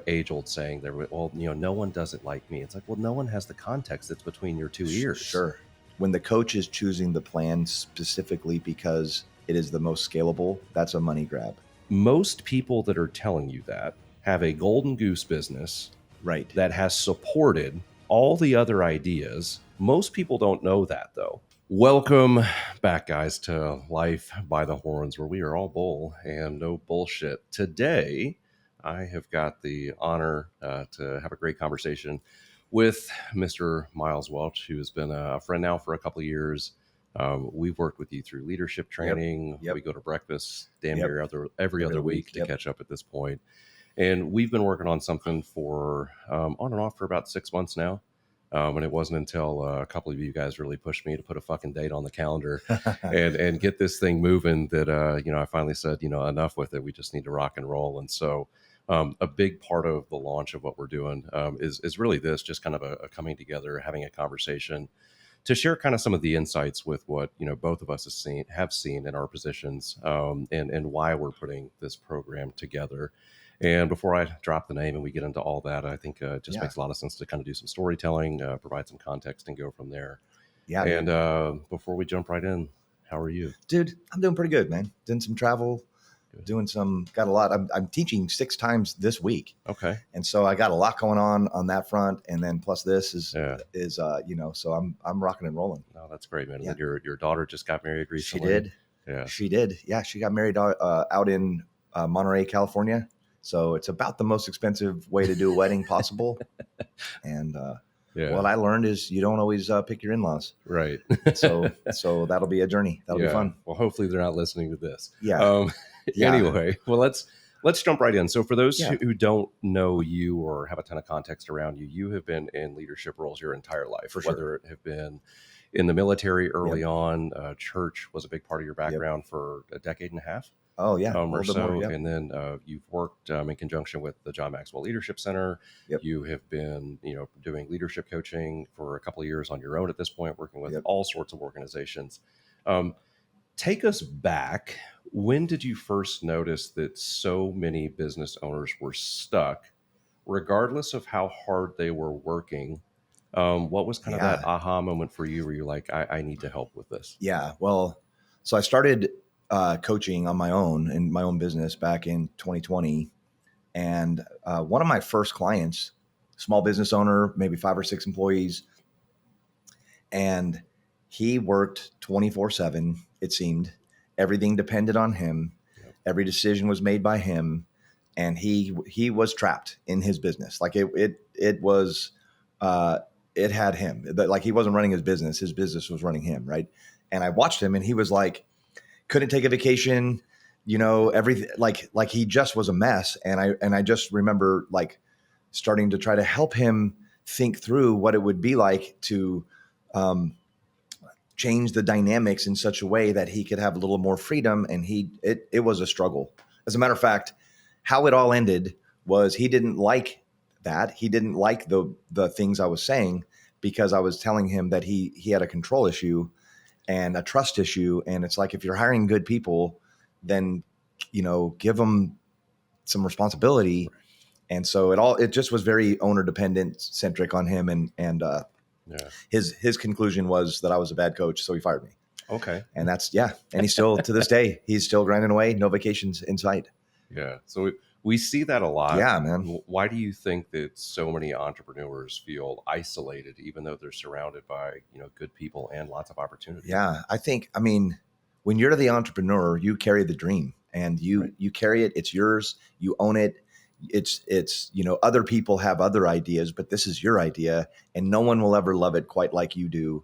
age old saying there, well, no one does it like me. It's like, well, no one has the context that's between your two ears. Sure. When the coach is choosing the plan specifically because it is the most scalable, that's a money grab. Most people that are telling you that have a golden goose business, right, that has supported all the other ideas. Most people don't know that, though. Welcome back, guys, to Life by the Horns, where we are all bull and no bullshit. Today, I have got the honor to have a great conversation with Mr. Miles Welch, who has been a friend now for a couple of years. We've worked with you through leadership training. Yep. We go to breakfast damn near every other week to catch up at this point. And we've been working on something for on and off for about 6 months now. And it wasn't until a couple of you guys really pushed me to put a fucking date on the calendar and get this thing moving that, I finally said, enough with it. We just need to rock and roll. And so a big part of the launch of what we're doing is really this, just kind of a coming together, having a conversation to share kind of some of the insights with what, both of us have seen in our positions and why we're putting this program together. And before I drop the name and we get into all that, I think it just makes a lot of sense to kind of do some storytelling, provide some context, and go from there. Yeah. And before we jump right in, how are you? Dude, I'm doing pretty good, man. Doing some travel, got a lot. I'm teaching 6 times this week. Okay. And so I got a lot going on that front. And then plus this is so I'm rocking and rolling. Oh, that's great, man. Yeah. And your daughter just got married recently. She did. Yeah. She did. Yeah. She got married out in Monterey, California. So it's about the most expensive way to do a wedding possible. And what I learned is you don't always pick your in-laws. Right. so that'll be a journey. That'll be fun. Well, hopefully they're not listening to this. Yeah. Anyway, well, let's jump right in. So for those who don't know you or have a ton of context around you, you have been in leadership roles your entire life, whether it have been in the military early on, church was a big part of your background for a decade and a half. Oh, yeah. Or so. More, and then you've worked in conjunction with the John Maxwell Leadership Center. Yep. You have been, doing leadership coaching for a couple of years on your own at this point, working with all sorts of organizations. Take us back. When did you first notice that so many business owners were stuck, regardless of how hard they were working? What was kind of that aha moment for you where you're like, I need to help with this? Yeah. Well, so I started coaching on my own in my own business back in 2020. And one of my first clients, small business owner, maybe 5 or 6 employees. And he worked 24/7. It seemed everything depended on him. Yep. Every decision was made by him. And he was trapped in his business. Like it was, it had him. Like he wasn't running his business was running him. Right. And I watched him and he was like, couldn't take a vacation, everything like he just was a mess. And I just remember like starting to try to help him think through what it would be like to change the dynamics in such a way that he could have a little more freedom. And it was a struggle. As a matter of fact, how it all ended was he didn't like that. He didn't like the things I was saying because I was telling him that he had a control issue and a trust issue. And it's like, if you're hiring good people, then, give them some responsibility. And so it just was very owner dependent centric on him. And his conclusion was that I was a bad coach. So he fired me. Okay. And that's, and he's still to this day, he's still grinding away. No vacations in sight. Yeah. So we see that a lot. Yeah, man. Why do you think that so many entrepreneurs feel isolated, even though they're surrounded by, good people and lots of opportunities? Yeah, I mean, when you're the entrepreneur, you carry the dream and you carry it. It's yours. You own it. It's other people have other ideas, but this is your idea and no one will ever love it quite like you do.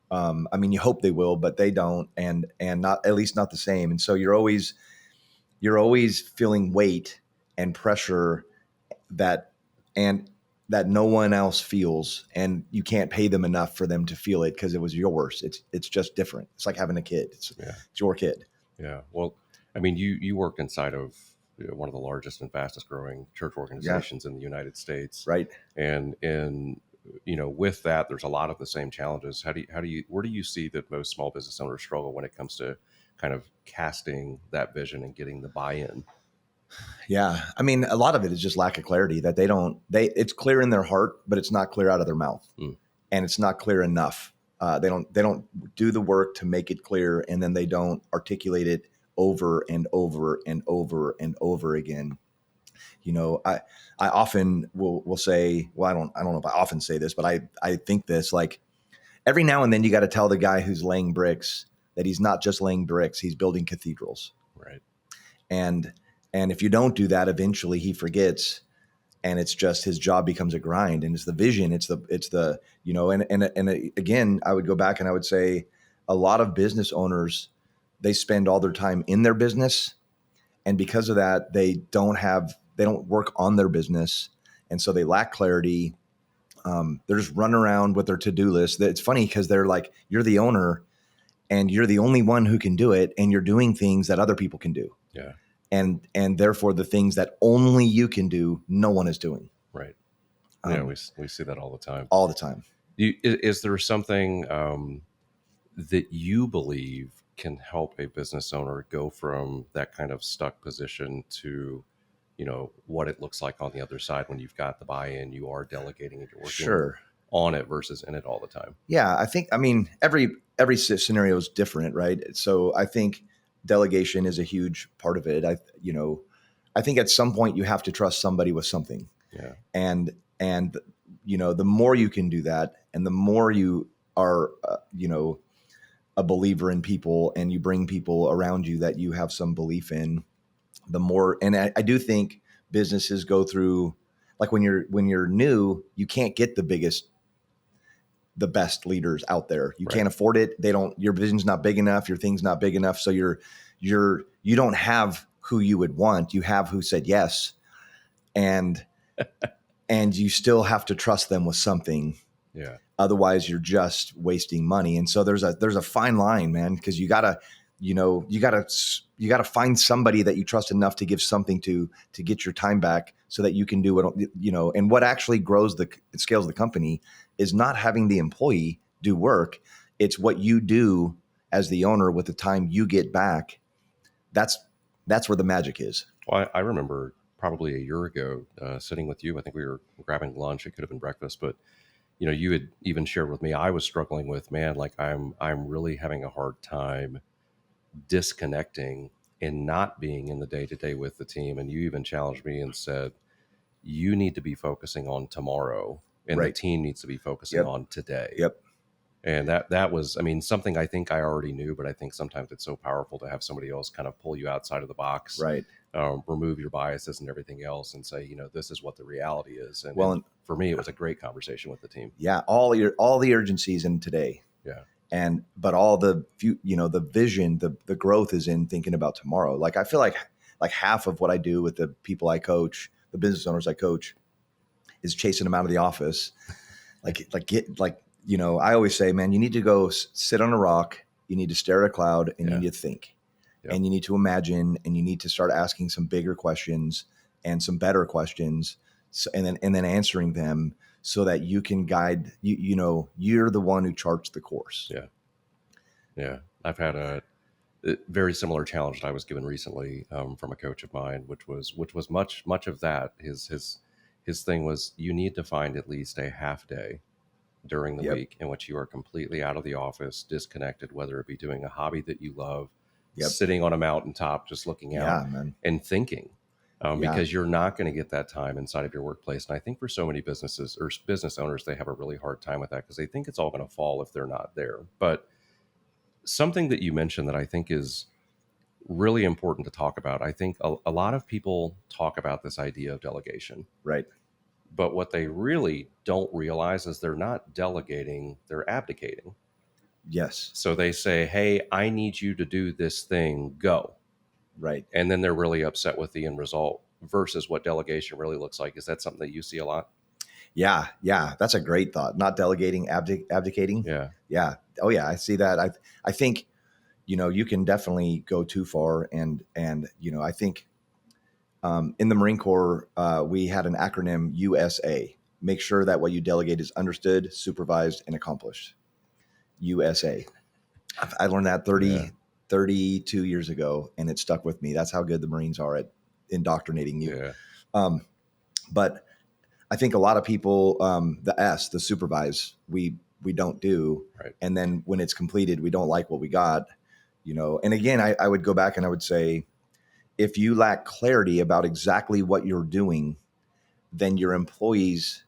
I mean, you hope they will, but they don't. And not, at least not the same. And so you're always feeling weight and pressure that no one else feels, and you can't pay them enough for them to feel it because it was yours. It's just different. It's like having a kid. It's your kid. Yeah. Well, I mean, you work inside of one of the largest and fastest growing church organizations in the United States. Right. And with that, there's a lot of the same challenges. Where do you see that most small business owners struggle when it comes to kind of casting that vision and getting the buy-in? Yeah. I mean, a lot of it is just lack of clarity that it's clear in their heart, but it's not clear out of their mouth, and it's not clear enough. They don't do the work to make it clear, and then they don't articulate it over and over and over and over again. I often will say, well, I don't know if I often say this, but I think this, like, every now and then you got to tell the guy who's laying bricks that he's not just laying bricks, he's building cathedrals. Right. And if you don't do that, eventually he forgets, and it's just his job becomes a grind. And it's the vision, it's the and again, I would go back and I would say a lot of business owners, they spend all their time in their business, and because of that, they don't work on their business, and so they lack clarity. They're just running around with their to-do list. It's funny because they're like, you're the owner and you're the only one who can do it, and you're doing things that other people can do. Yeah. And therefore the things that only you can do, no one is doing. Right. Yeah, we see that all the time. All the time. Is there something that you believe can help a business owner go from that kind of stuck position to, what it looks like on the other side when you've got the buy-in, you are delegating, and you're working on it versus in it all the time? Yeah, I mean, every scenario is different, right? So I think delegation is a huge part of it. I think at some point you have to trust somebody with something. Yeah. And the more you can do that, and the more you are, a believer in people, and you bring people around you that you have some belief in, the more. And I do think businesses go through, like, when you're new, you can't get the best leaders out there. You can't afford it. Your vision's not big enough. Your thing's not big enough. So you don't have who you would want. You have who said yes. And you still have to trust them with something. Yeah. Otherwise you're just wasting money. And so there's a fine line, man, because you gotta find somebody that you trust enough to give something to get your time back, so that you can do what, and what actually scales the company is not having the employee do work. It's what you do as the owner with the time you get back. That's where the magic is. Well, I remember probably a year ago sitting with you. I think we were grabbing lunch. It could have been breakfast, but you had even shared with me, I was struggling with, man, like I'm really having a hard time disconnecting and not being in the day-to-day with the team. And you even challenged me and said, you need to be focusing on tomorrow, and the team needs to be focusing on today. Yep. And that was, I mean, something I think I already knew, but I think sometimes it's so powerful to have somebody else kind of pull you outside of the box, Right. Remove your biases and everything else, and say, this is what the reality is. And for me, it was a great conversation with the team. Yeah. All the urgencies in today. Yeah. But all the the vision, the growth is in thinking about tomorrow. Like, I feel like half of what I do with the people I coach, the business owners I coach, is chasing them out of the office. I always say, man, you need to go sit on a rock. You need to stare at a cloud, and you need to think. Yep. And you need to imagine, and you need to start asking some bigger questions and some better questions, and then answering them, so that you can guide. You're the one who charts the course. Yeah. I've had a very similar challenge that I was given recently from a coach of mine, which was much of that. His thing was, you need to find at least a half day during the week in which you are completely out of the office, disconnected, whether it be doing a hobby that you love, sitting on a mountaintop, just looking out and thinking, because you're not going to get that time inside of your workplace. And I think for so many businesses or business owners, they have a really hard time with that, because they think it's all going to fall if they're not there. But something that you mentioned that I think is really important to talk about, I think a lot of people talk about this idea of delegation. Right. But what they really don't realize is they're not delegating, they're abdicating. Yes. So they say, hey, I need you to do this thing, go. Right. And then they're really upset with the end result versus what delegation really looks like. Is that something that you see a lot? Yeah. Yeah. That's a great thought. Not delegating, abdicating. Yeah. Yeah. Oh yeah. I see that. I think, you can definitely go too far. And I think, in the Marine Corps, we had an acronym USA. Make sure that what you delegate is understood, supervised, and accomplished. USA. I learned that 32 years ago, and it stuck with me. That's how good the Marines are at indoctrinating you. Yeah. But I think a lot of people, the supervise, we don't do. Right. And then when it's completed, we don't like what we got, and again, I would go back and I would say, if you lack clarity about exactly what you're doing, then your employees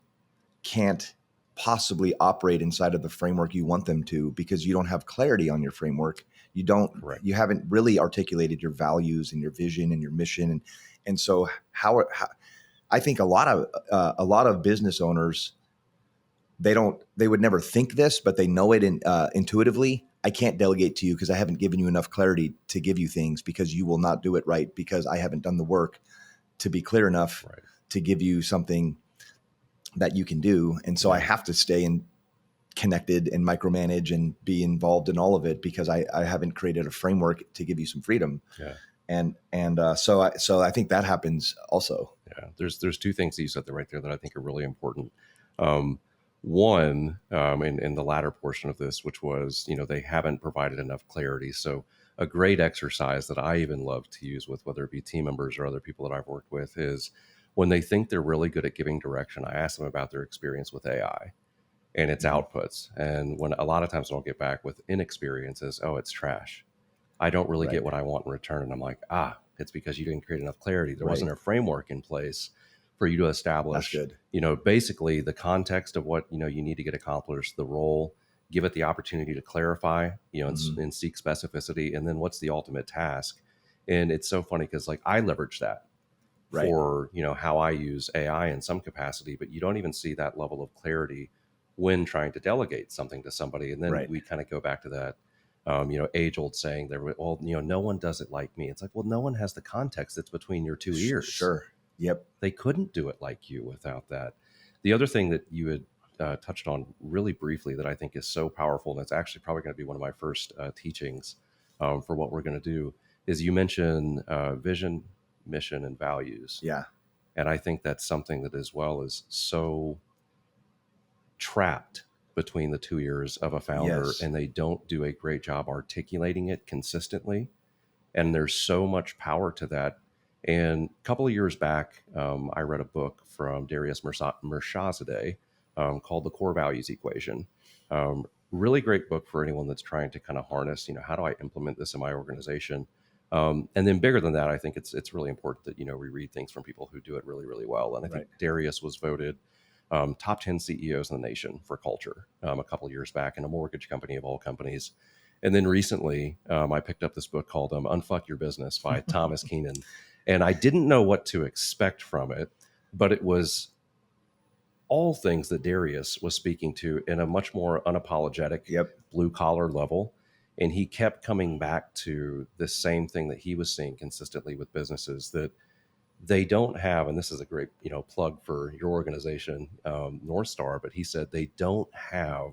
can't possibly operate inside of the framework you want them to, because you don't have clarity on your framework. Correct. You haven't really articulated your values and your vision and your mission. And so how I think a lot of business owners, they would never think this, but they know it intuitively. I can't delegate to you because I haven't given you enough clarity to give you things, because you will not do it right, because I haven't done the work to be clear enough Right. to give you something that you can do. And so I have to stay connected and micromanage and be involved in all of it, because I haven't created a framework to give you some freedom. Yeah. So I think that happens also. Yeah. There's two things that you said there right there that I think are really important. One, in the latter portion of this, which was, they haven't provided enough clarity. So a great exercise that I even love to use with, whether it be team members or other people that I've worked with, is when they think they're really good at giving direction, I ask them about their experience with AI and its outputs. And when a lot of times I'll get back with inexperience is, oh, it's trash. I don't really get what I want in return. And I'm like, it's because you didn't create enough clarity. There wasn't a framework in place for you to establish, basically the context of what, you need to get accomplished, the role, give it the opportunity to clarify, and seek specificity. And then what's the ultimate task? And it's so funny because I leverage that for, how I use AI in some capacity, but you don't even see that level of clarity when trying to delegate something to somebody. And then we kind of go back to that, age old saying there, well, no one does it like me. It's like, well, no one has the context that's between your two ears. Sure. Yep. They couldn't do it like you without that. The other thing that you had touched on really briefly that I think is so powerful, and it's actually probably going to be one of my first teachings for what we're going to do, is you mentioned vision, mission, and values. Yeah. And I think that's something that as well is so trapped between the two ears of a founder, and they don't do a great job articulating it consistently. And there's so much power to that. And a couple of years back, I read a book from Darius Mershazadeh called The Core Values Equation. Really great book for anyone that's trying to kind of harness, how do I implement this in my organization? And then bigger than that, I think it's really important that, we read things from people who do it really, really well. And I think Darius was voted top 10 CEOs in the nation for culture a couple of years back in a mortgage company of all companies. And then recently, I picked up this book called Unfuck Your Business by Thomas Keenan. And I didn't know what to expect from it, but it was all things that Darius was speaking to in a much more unapologetic blue collar level. And he kept coming back to the same thing that he was seeing consistently with businesses, that they don't have, and this is a great, plug for your organization, North Star, but he said they don't have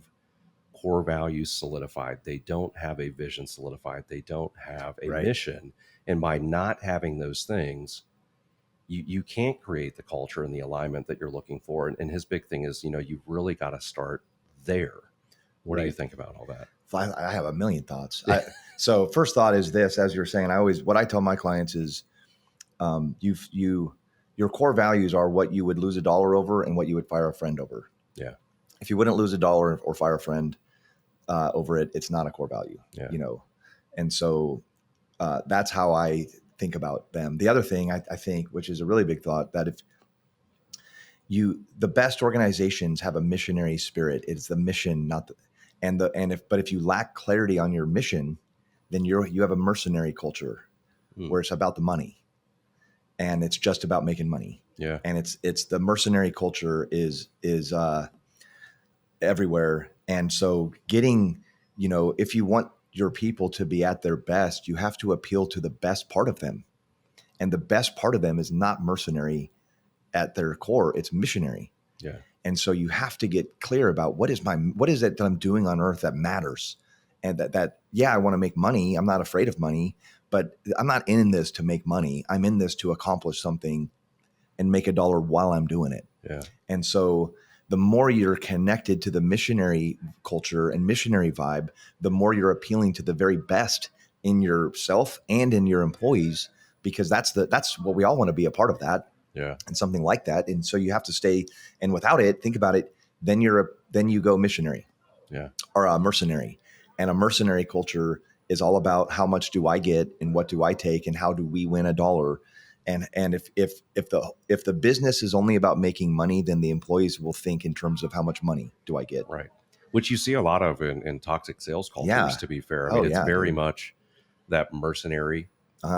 core values solidified. They don't have a vision solidified. They don't have a mission. And by not having those things, you can't create the culture and the alignment that you're looking for. And his big thing is, you've really got to start there. What do you think about all that? I have a million thoughts. So first thought is this, as you're saying, what I tell my clients is, your core values are what you would lose $1 over and what you would fire a friend over. Yeah. If you wouldn't lose $1 or fire a friend over it, it's not a core value. And so that's how I think about them. The other thing I think, which is a really big thought, that if the best organizations have a missionary spirit, it's the mission, not the, but if you lack clarity on your mission, then you have a mercenary culture where it's about the money and it's just about making money. Yeah. And it's the mercenary culture is everywhere. And so getting, if you want your people to be at their best, you have to appeal to the best part of them. And the best part of them is not mercenary at their core, it's missionary. Yeah. And so you have to get clear about what is it that I'm doing on earth that matters. And that I want to make money. I'm not afraid of money, but I'm not in this to make money. I'm in this to accomplish something and make $1 while I'm doing it. Yeah. And so the more you're connected to the missionary culture and missionary vibe, the more you're appealing to the very best in yourself and in your employees, because that's what we all want to be, a part of that. Yeah. And something like that. And so you have to stay, and without it, think about it, then you go missionary. Yeah. Or a mercenary. And a mercenary culture is all about how much do I get and what do I take and how do we win a dollar. And if the business is only about making money, then the employees will think in terms of how much money do I get. Right. Which you see a lot of in toxic sales cultures, Yeah. to be fair. I Oh, mean, it's yeah, very dude. much that mercenary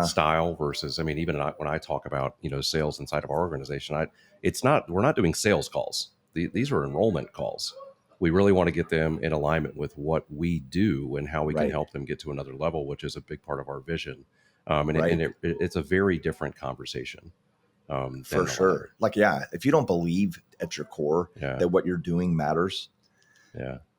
style versus, I mean, even when I talk about, sales inside of our organization, we're not doing sales calls. These are enrollment calls. We really want to get them in alignment with what we do and how we can Right. help them get to another level, which is a big part of our vision. Right. It's a very different conversation. For sure. Like, yeah, if you don't believe at your core that what you're doing matters,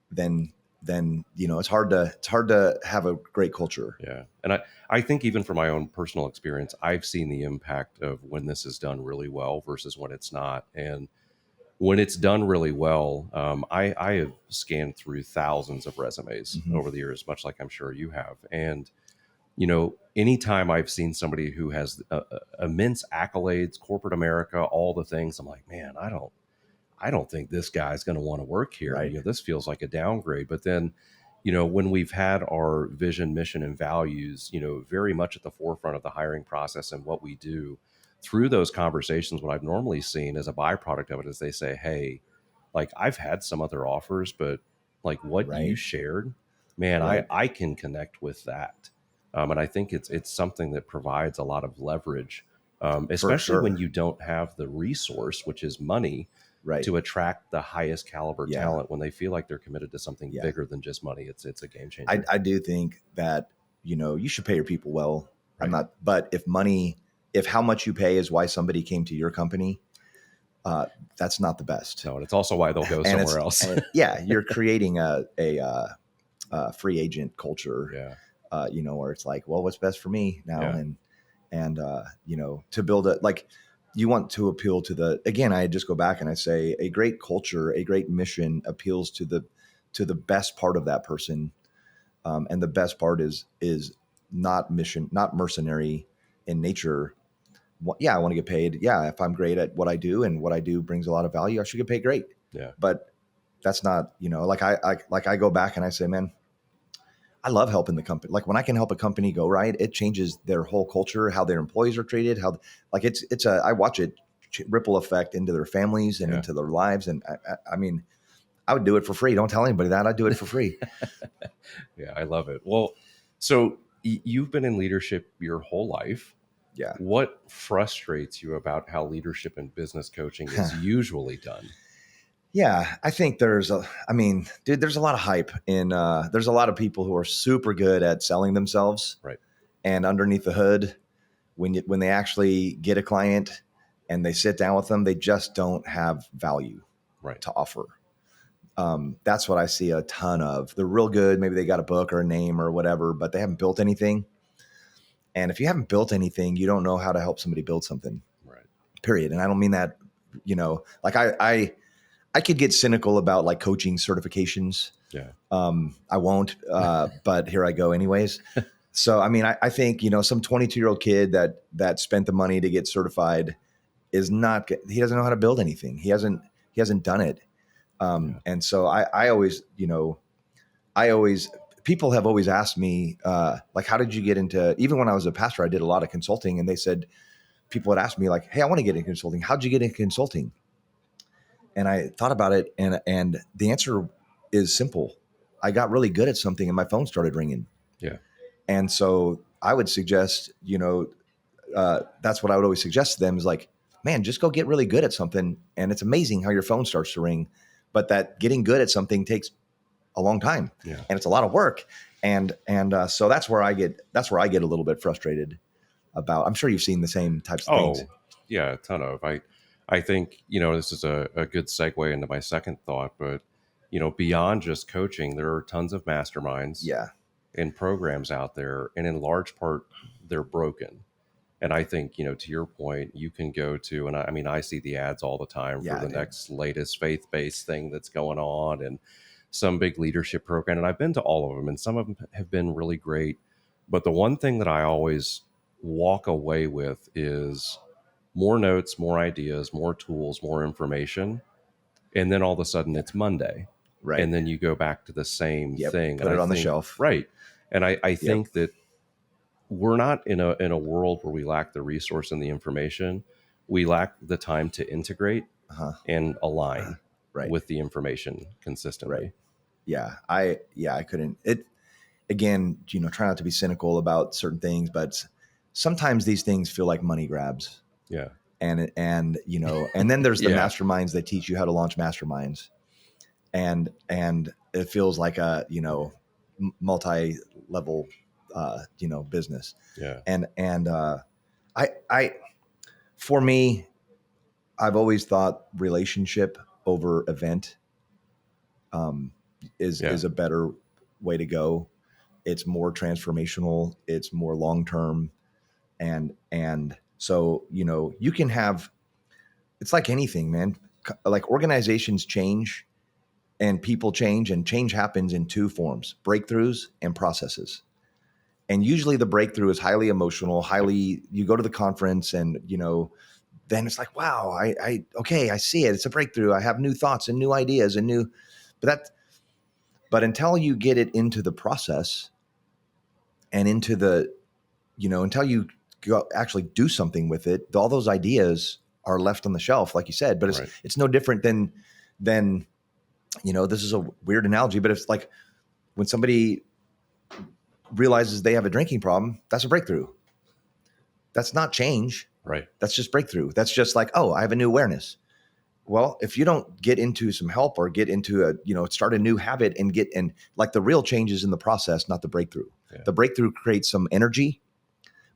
then it's hard to have a great culture. Yeah. And I think even from my own personal experience, I've seen the impact of when this is done really well versus when it's not. And when it's done really well, I have scanned through thousands of resumes over the years, much like I'm sure you have. And, anytime I've seen somebody who has immense accolades, corporate America, all the things, I'm like, man, I don't think this guy's going to want to work here. Right. This feels like a downgrade. But then, when we've had our vision, mission, and values, very much at the forefront of the hiring process and what we do, through those conversations, what I've normally seen as a byproduct of it is they say, hey, like, I've had some other offers, but like what you shared, man, I can connect with that. And I think it's something that provides a lot of leverage, especially when you don't have the resource, which is money, to attract the highest caliber talent. When they feel like they're committed to something bigger than just money, it's a game changer. I do think that, you should pay your people well. But if how much you pay is why somebody came to your company, that's not the best. No, and it's also why they'll go somewhere else. You're creating a free agent culture. Yeah. Where it's like, well, what's best for me now? And to build you want to appeal to again, I just go back and I say a great culture, a great mission appeals to the best part of that person. And the best part is not mercenary in nature. I want to get paid. Yeah. If I'm great at what I do and what I do brings a lot of value, I should get paid great. Yeah. But that's not, I go back and I say, man, I love helping the company. Like when I can help a company go right, it changes their whole culture, how their employees are treated, I watch it ripple effect into their families and into their lives. And I mean, I would do it for free. Don't tell anybody that. I'd do it for free. Yeah, I love it. Well, so you've been in leadership your whole life. Yeah. What frustrates you about how leadership and business coaching is usually done? Yeah, I think there's a lot of hype there's a lot of people who are super good at selling themselves. Right. And underneath the hood, when they actually get a client and they sit down with them, they just don't have value to offer. That's what I see a ton of. They're real good. Maybe they got a book or a name or whatever, but they haven't built anything. And if you haven't built anything, you don't know how to help somebody build something. Right. Period. And I don't mean that, I could get cynical about like coaching certifications. Yeah. I won't, but here I go anyways. So, I mean, I think, some 22-year-old kid that spent the money to get certified he doesn't know how to build anything. He hasn't done it. And so I always, people have always asked me, how did you get into, even when I was a pastor, I did a lot of consulting, and people had asked me like, hey, I want to get into consulting. How'd you get into consulting? And I thought about it, and the answer is simple. I got really good at something and my phone started ringing. Yeah. And so I would suggest, that's what I would always suggest to them is like, man, just go get really good at something. And it's amazing how your phone starts to ring, but that getting good at something takes a long time and it's a lot of work. And so that's where I get a little bit frustrated about. I'm sure you've seen the same types of things. Yeah, a ton of. I think, this is a good segue into my second thought, but, beyond just coaching, there are tons of masterminds and programs out there. And in large part, they're broken. And I think, to your point, you can go to, and I see the ads all the time for the next latest faith-based thing that's going on and some big leadership program. And I've been to all of them, and some of them have been really great. But the one thing that I always walk away with is more notes, more ideas, more tools, more information. And then all of a sudden it's Monday. Right. And then you go back to the same Yep. thing. Put And it I on the think, shelf. right. And I Yep. think that we're not in a world where we lack the resource and the information. We lack the time to integrate and align Right. with the information consistently. Right. Yeah. I couldn't, again, try not to be cynical about certain things, but sometimes these things feel like money grabs. Yeah. And and then there's the Yeah. masterminds that teach you how to launch masterminds. And it feels like a, multi-level, business. Yeah. And for me, I've always thought relationship over event is a better way to go. It's more transformational. It's more long-term. And so, you can have, it's like anything, man. Like organizations change and people change, and change happens in two forms: breakthroughs and processes. And usually the breakthrough is highly emotional, you go to the conference and, then it's like, wow, okay, I see it. It's a breakthrough. I have new thoughts and new ideas but until you get it into the process and into until you actually do something with it, all those ideas are left on the shelf, like you said. But it's no different than this is a weird analogy, but it's like when somebody realizes they have a drinking problem, that's a breakthrough. That's not change. Right. That's just breakthrough. That's just like, oh, I have a new awareness. Well, if you don't get into some help or get into start a new habit and like the real change is in the process, not the breakthrough. Yeah. The breakthrough creates some energy,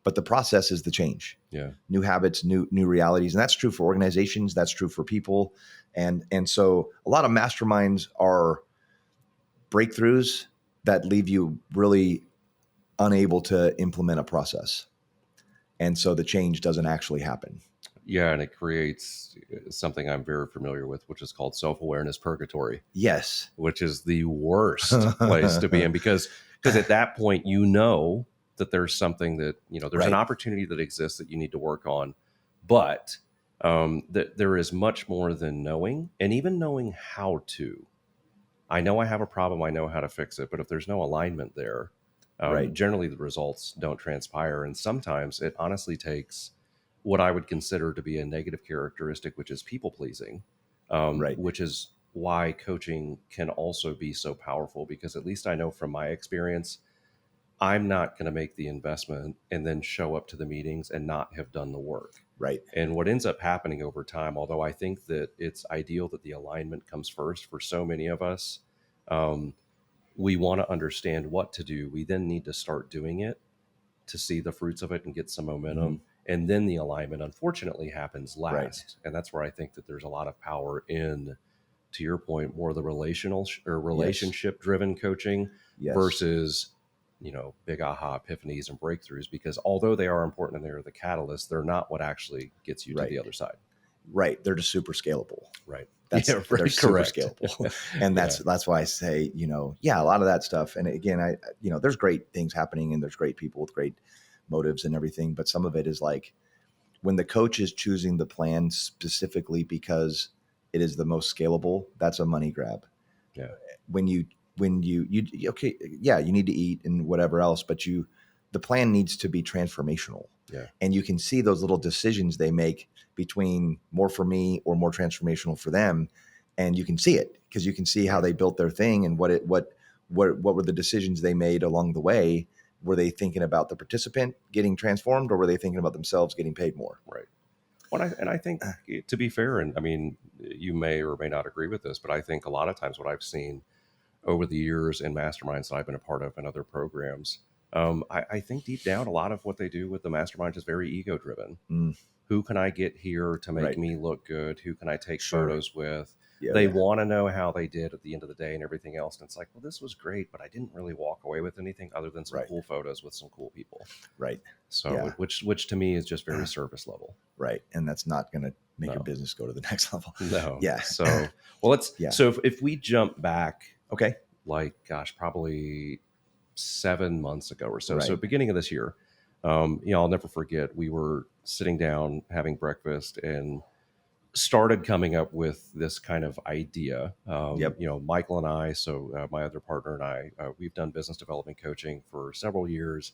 but the process is the change. Yeah. New habits, new realities. And that's true for organizations. That's true for people. And so a lot of masterminds are breakthroughs that leave you really unable to implement a process. And so the change doesn't actually happen. Yeah, and it creates something I'm very familiar with, which is called self-awareness purgatory. Yes. Which is the worst place to be in because at that point, that there's something that, there's an opportunity that exists that you need to work on, but that there is much more than knowing, and even knowing how to. I know I have a problem, I know how to fix it, but if there's no alignment there, generally the results don't transpire. And sometimes it honestly takes what I would consider to be a negative characteristic, which is people pleasing, which is why coaching can also be so powerful, because at least I know from my experience, I'm not going to make the investment and then show up to the meetings and not have done the work. Right. And what ends up happening over time, although I think that it's ideal that the alignment comes first for so many of us, we want to understand what to do. We then need to start doing it to see the fruits of it and get some momentum. Mm-hmm. And then the alignment, unfortunately, happens last. Right. And that's where I think that there's a lot of power in, to your point, more the relationship driven coaching versus, big aha epiphanies and breakthroughs, because although they are important and they're the catalyst, they're not what actually gets you to the other side. Right. They're just super scalable. Right. They're super scalable. And that's why I say, a lot of that stuff. And again, there's great things happening and there's great people with great motives and everything. But some of it is like when the coach is choosing the plan specifically because it is the most scalable, that's a money grab. Yeah. When you okay, yeah, you need to eat and whatever else, but the plan needs to be transformational. Yeah. And you can see those little decisions they make between more for me or more transformational for them. And you can see it because you can see how they built their thing and what were the decisions they made along the way. Were they thinking about the participant getting transformed, or were they thinking about themselves getting paid more? Right. Well, I think to be fair, and I mean, you may or may not agree with this, but I think a lot of times what I've seen over the years in masterminds that I've been a part of and other programs, I think deep down, a lot of what they do with the mastermind is very ego driven. Who can I get here to make me look good? Who can I take photos with? They want to know how they did at the end of the day and everything else. And it's like, well, this was great, but I didn't really walk away with anything other than some cool photos with some cool people. Right. So, which to me is just very surface level. Right. And that's not going to make your business go to the next level. No. Yeah. So, well, so if we jump back, okay, like, gosh, probably 7 months ago or so. So beginning of this year, I'll never forget, we were sitting down having breakfast and started coming up with this kind of idea. Yep. Michael and I, so my other partner and I, we've done business development coaching for several years.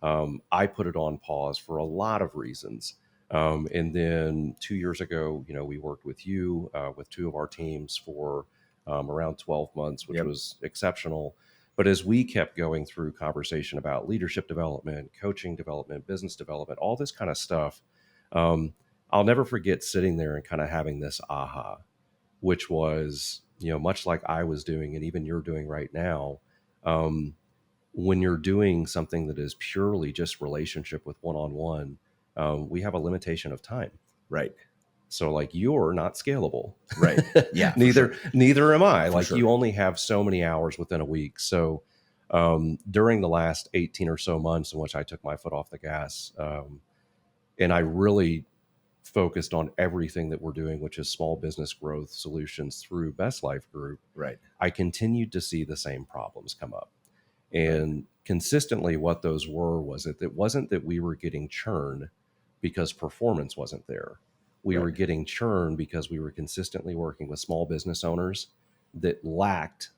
I put it on pause for a lot of reasons. And then 2 years ago, we worked with you, with two of our teams for around 12 months, which Yep. was exceptional. But as we kept going through conversation about leadership development, coaching development, business development, all this kind of stuff, um, I'll never forget sitting there and kind of having this aha, which was, much like I was doing and even you're doing right now. When you're doing something that is purely just relationship with one-on-one, we have a limitation of time. Right. So like you're not scalable. Right. Yeah. Neither am I. For Like sure. you only have so many hours within a week. So during the last 18 or so months in which I took my foot off the gas, and I really focused on everything that we're doing, which is small business growth solutions through Best Life Group, Right. I continued to see the same problems come up. And consistently what those was it wasn't that we were getting churn because performance wasn't there. We were getting churn because we were consistently working with small business owners that lacked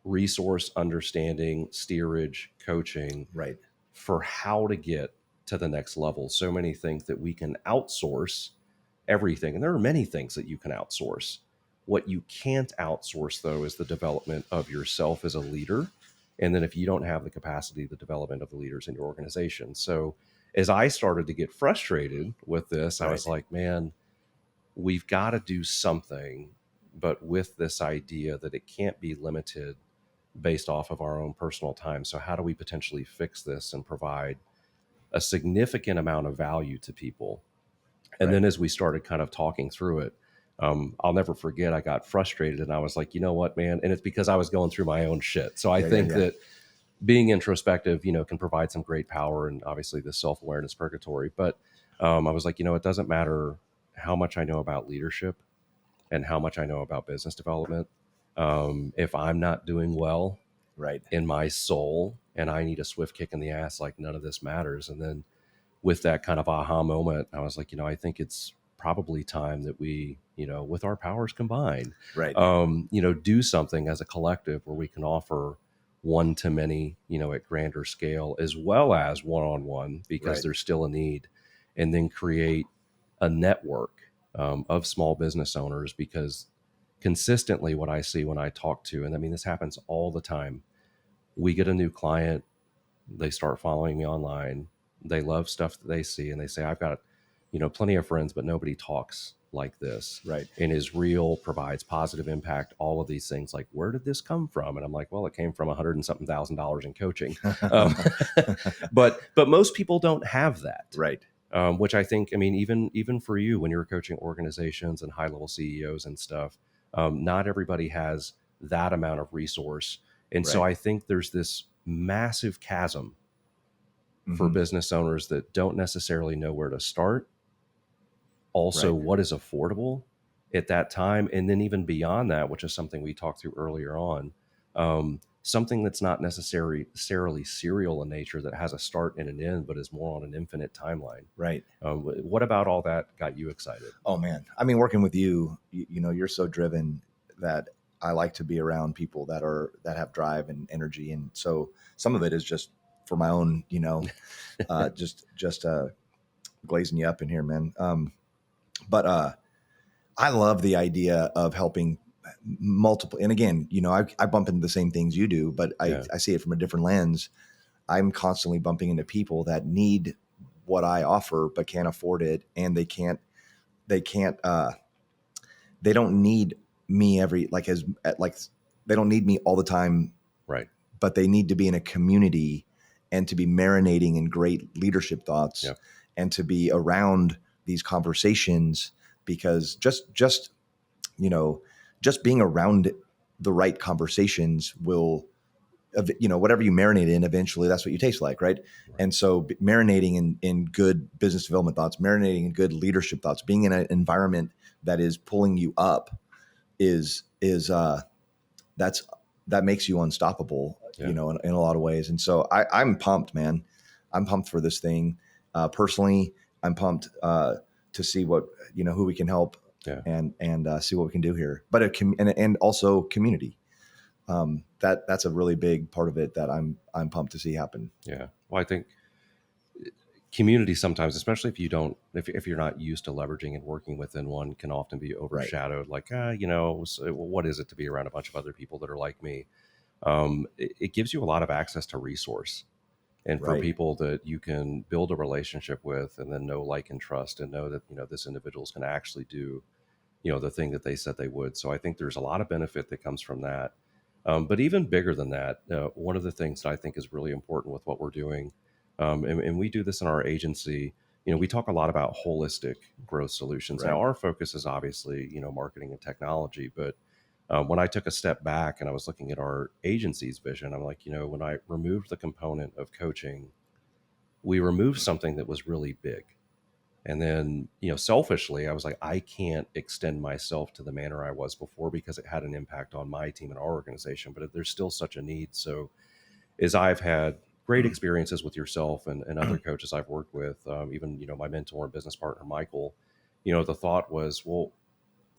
resource understanding, steerage, coaching for how to get to the next level. So many think that we can outsource everything. And there are many things that you can outsource. What you can't outsource, though, is the development of yourself as a leader. And then if you don't have the capacity, the development of the leaders in your organization. So as I started to get frustrated with this, I was like, man, we've got to do something, but with this idea that it can't be limited based off of our own personal time. So how do we potentially fix this and provide a significant amount of value to people? And then as we started kind of talking through it, I'll never forget, I got frustrated and I was like, you know what, man? And it's because I was going through my own shit. So I think that being introspective, can provide some great power, and obviously the self-awareness purgatory. But I was like, it doesn't matter how much I know about leadership and how much I know about business development. If I'm not doing well in my soul and I need a swift kick in the ass, like none of this matters. And then with that kind of aha moment, I was like, I think it's probably time that we, with our powers combined, do something as a collective where we can offer one to many, at grander scale, as well as one-on-one, because there's still a need, and then create a network of small business owners. Because consistently what I see when I talk to, and I mean, this happens all the time, we get a new client, they start following me online, they love stuff that they see, and they say, I've got, plenty of friends, but nobody talks like this. And is real, provides positive impact, all of these things. Like, where did this come from? And I'm like, well, it came from $100 and something thousand in coaching. But most people don't have that. Which I think, I mean, even for you, when you're coaching organizations and high level CEOs and stuff, not everybody has that amount of resource. And so I think there's this massive chasm for business owners that don't necessarily know where to start. Also, what is affordable at that time. And then even beyond that, which is something we talked through earlier on, something that's not necessarily serial in nature, that has a start and an end, but is more on an infinite timeline. What about all that got you excited? Oh man. I mean, working with you, you're so driven that I like to be around people that have drive and energy. And so some of it is just for my own, just glazing you up in here, man. But I love the idea of helping multiple. And again, I bump into the same things you do, but I see it from a different lens. I'm constantly bumping into people that need what I offer, but can't afford it. And they don't need me they don't need me all the time. But they need to be in a community and to be marinating in great leadership thoughts and to be around these conversations, because just being around the right conversations will, whatever you marinate in, eventually that's what you taste like. Right. And so marinating in good business development thoughts, marinating in good leadership thoughts, being in an environment that is pulling you up that makes you unstoppable, in a lot of ways. And so I'm pumped, man. I'm pumped for this thing. Personally, I'm pumped to see what, who we can help and see what we can do here. But and also community. That's a really big part of it that I'm pumped to see happen. Yeah. Well, I think community sometimes, especially if you're not used to leveraging and working within one, can often be overshadowed. Like, what is it to be around a bunch of other people that are like me? It gives you a lot of access to resource, and for people that you can build a relationship with, and then know, like, and trust, and know that this individual is going to actually do the thing that they said they would. So I think there's a lot of benefit that comes from that. But even bigger than that, one of the things that I think is really important with what we're doing, and we do this in our agency, we talk a lot about holistic growth solutions. Now, our focus is obviously, marketing and technology. But when I took a step back and I was looking at our agency's vision, I'm like, when I removed the component of coaching, we removed something that was really big. And then, selfishly, I was like, I can't extend myself to the manner I was before because it had an impact on my team and our organization, but there's still such a need. So as I've had great experiences with yourself and other coaches I've worked with, even, my mentor and business partner, Michael, the thought was, well,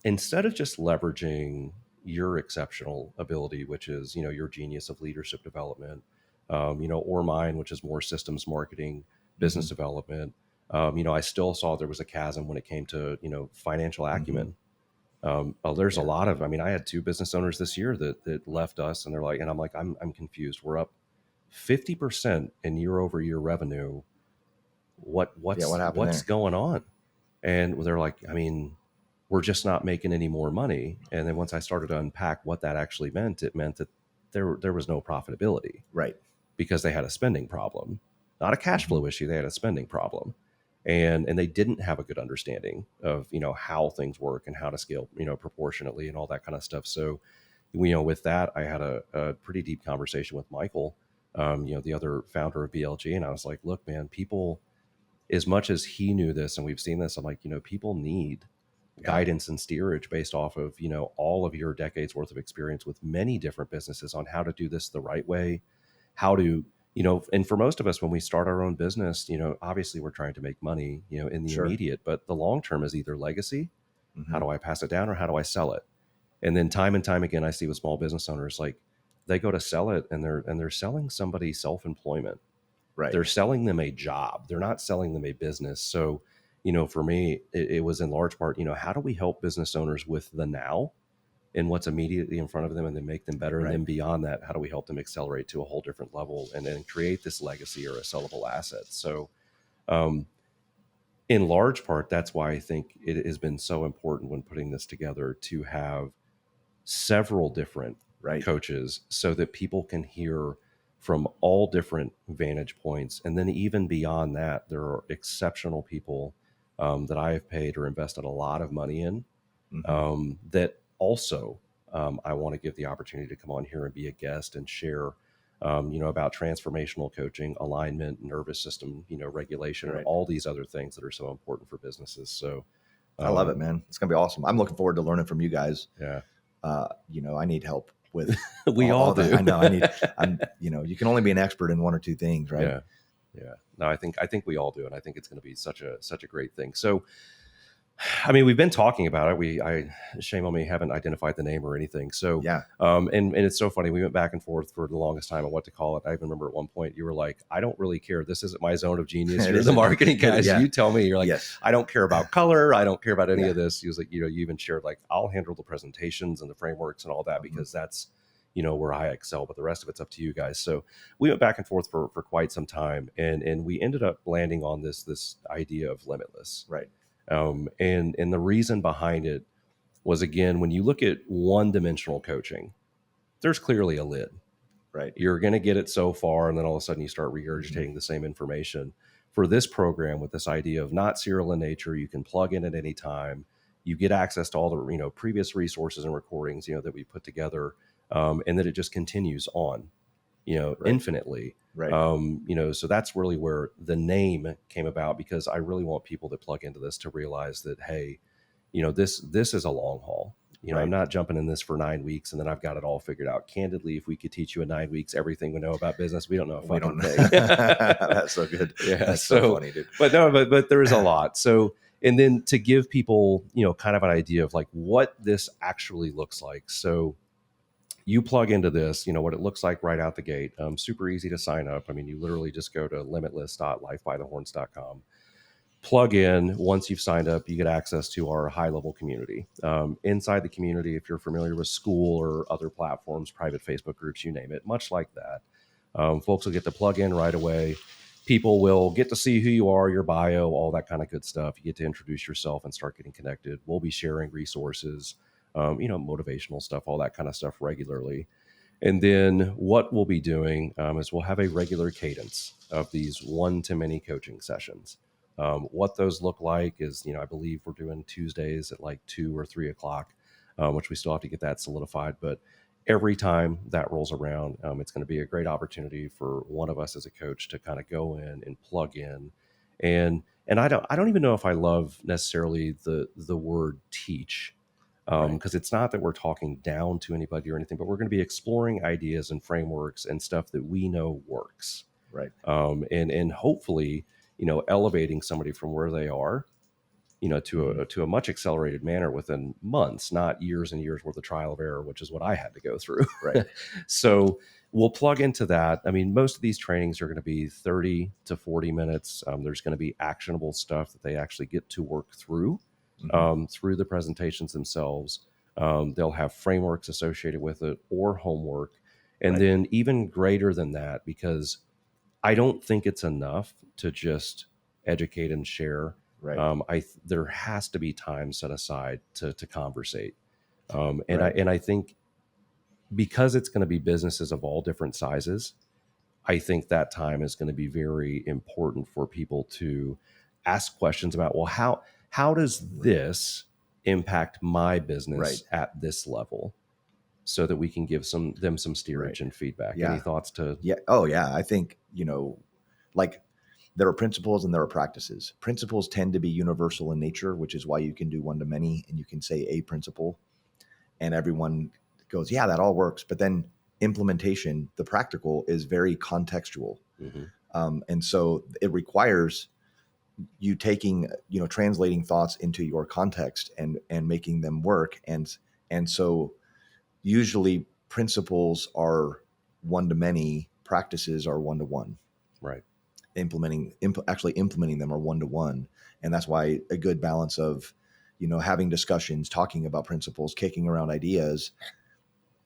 instead of just leveraging your exceptional ability, which is, your genius of leadership development, or mine, which is more systems marketing, business development, I still saw there was a chasm when it came to, financial acumen. There's a lot of, I had 2 business owners this year that left us, and they're like, and I'm like, I'm confused. We're up 50% in year over year revenue. What's going on? And they're like, we're just not making any more money. And then once I started to unpack what that actually meant, it meant that there was no profitability, right? Because they had a spending problem, not a cash flow issue. They had a spending problem, and they didn't have a good understanding of how things work and how to scale proportionately and all that kind of stuff. So with that, I had a pretty deep conversation with Michael, the other founder of BLG, and I was like, look, man, people, as much as he knew this and we've seen this, I'm like, people need guidance and steerage based off of all of your decades worth of experience with many different businesses on how to do this the right way, how to and for most of us, when we start our own business, obviously we're trying to make money in the immediate, but the long term is either legacy, how do I pass it down, or how do I sell it? And then time and time again, I see with small business owners, like, they go to sell it and they're selling somebody self-employment. Right. They're selling them a job. They're not selling them a business. So for me, it was in large part, how do we help business owners with the now and what's immediately in front of them, and then make them better? And then beyond that, how do we help them accelerate to a whole different level and then create this legacy or a sellable asset? So in large part, that's why I think it has been so important when putting this together to have several different coaches, so that people can hear from all different vantage points. And then even beyond that, there are exceptional people that I have paid or invested a lot of money in, that also I want to give the opportunity to come on here and be a guest and share about transformational coaching, alignment, nervous system, regulation, and all these other things that are so important for businesses. So I love it, man. It's going to be awesome. I'm looking forward to learning from you guys. Yeah. I need help with we all do. I know you can only be an expert in one or two things, right? Yeah. Yeah. No, I think we all do. And I think it's going to be such a great thing. So, we've been talking about it. Shame on me, haven't identified the name or anything. So, yeah. And it's so funny. We went back and forth for the longest time on what to call it. I even remember at one point you were like, I don't really care. This isn't my zone of genius. You're the marketing guys. You tell me. You're like, I don't care about color. I don't care about any of this. He was like, you even shared, like, I'll handle the presentations and the frameworks and all that, because that's, where I excel, but the rest of it's up to you guys. So we went back and forth for quite some time, and we ended up landing on this idea of limitless. Right. And the reason behind it was, again, when you look at one-dimensional coaching, there's clearly a lid. Right. You're going to get it so far, and then all of a sudden you start regurgitating the same information. For this program, with this idea of not serial in nature, you can plug in at any time. You get access to all the previous resources and recordings that we put together, and that it just continues on, infinitely. Right. So that's really where the name came about, because I really want people that plug into this to realize that, hey, this is a long haul. You know, I'm not jumping in this for 9 weeks and then I've got it all figured out. Candidly, if we could teach you in 9 weeks everything we know about business, we don't know a fucking thing. That's so good. Yeah, That's so funny, dude. But no, but there is a lot. So, and then to give people, you know, kind of an idea of like what this actually looks like. So you plug into this, you know, what it looks like right out the gate. Super easy to sign up. I mean, you literally just go to limitless.lifebythehorns.com. Plug in. Once you've signed up, you get access to our high level community. Inside the community, if you're familiar with School or other platforms, private Facebook groups, you name it, much like that, folks will get to plug in right away. People will get to see who you are, your bio, all that kind of good stuff. You get to introduce yourself and start getting connected. We'll be sharing resources, you know, motivational stuff, all that kind of stuff regularly. And then what we'll be doing is we'll have a regular cadence of these one-to-many coaching sessions. What those look like is, you know, I believe we're doing Tuesdays at like 2 or 3 o'clock, which we still have to get that solidified. But every time that rolls around, it's going to be a great opportunity for one of us as a coach to kind of go in and plug in. And I don't even know if I love necessarily the word teach, because it's not that we're talking down to anybody or anything, but we're going to be exploring ideas and frameworks and stuff that we know works. Right. And hopefully, you know, elevating somebody from where they are, you know, to a much accelerated manner within months, not years and years worth of trial of error, which is what I had to go through. Right. So we'll plug into that. I mean, most of these trainings are going to be 30 to 40 minutes. There's going to be actionable stuff that they actually get to work through, through the presentations themselves. They'll have frameworks associated with it or homework. And then even greater than that, because I don't think it's enough to just educate and share. Right. There has to be time set aside to conversate. And I think because it's going to be businesses of all different sizes, I think that time is going to be very important for people to ask questions about, well, how does this impact my business at this level, so that we can give them some steerage and feedback. Yeah. Any thoughts to? Yeah. Oh yeah. I think, you know, like there are principles and there are practices. Principles tend to be universal in nature, which is why you can do one to many and you can say a principle and everyone goes, yeah, that all works. But then implementation, the practical, is very contextual. And so it requires you taking, you know, translating thoughts into your context and making them work. And so usually principles are one to many, practices are one to one. Right. Actually implementing them are one to one. And that's why a good balance of, you know, having discussions, talking about principles, kicking around ideas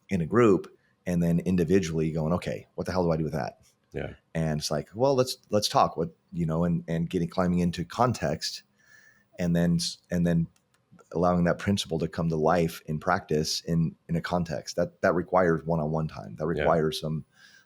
in a group, and then individually going, okay, what the hell do I do with that? Yeah. And it's like, well, let's talk, what, you know, and climbing into context, and then allowing that principle to come to life in practice in a context that requires one-on-one time. That requires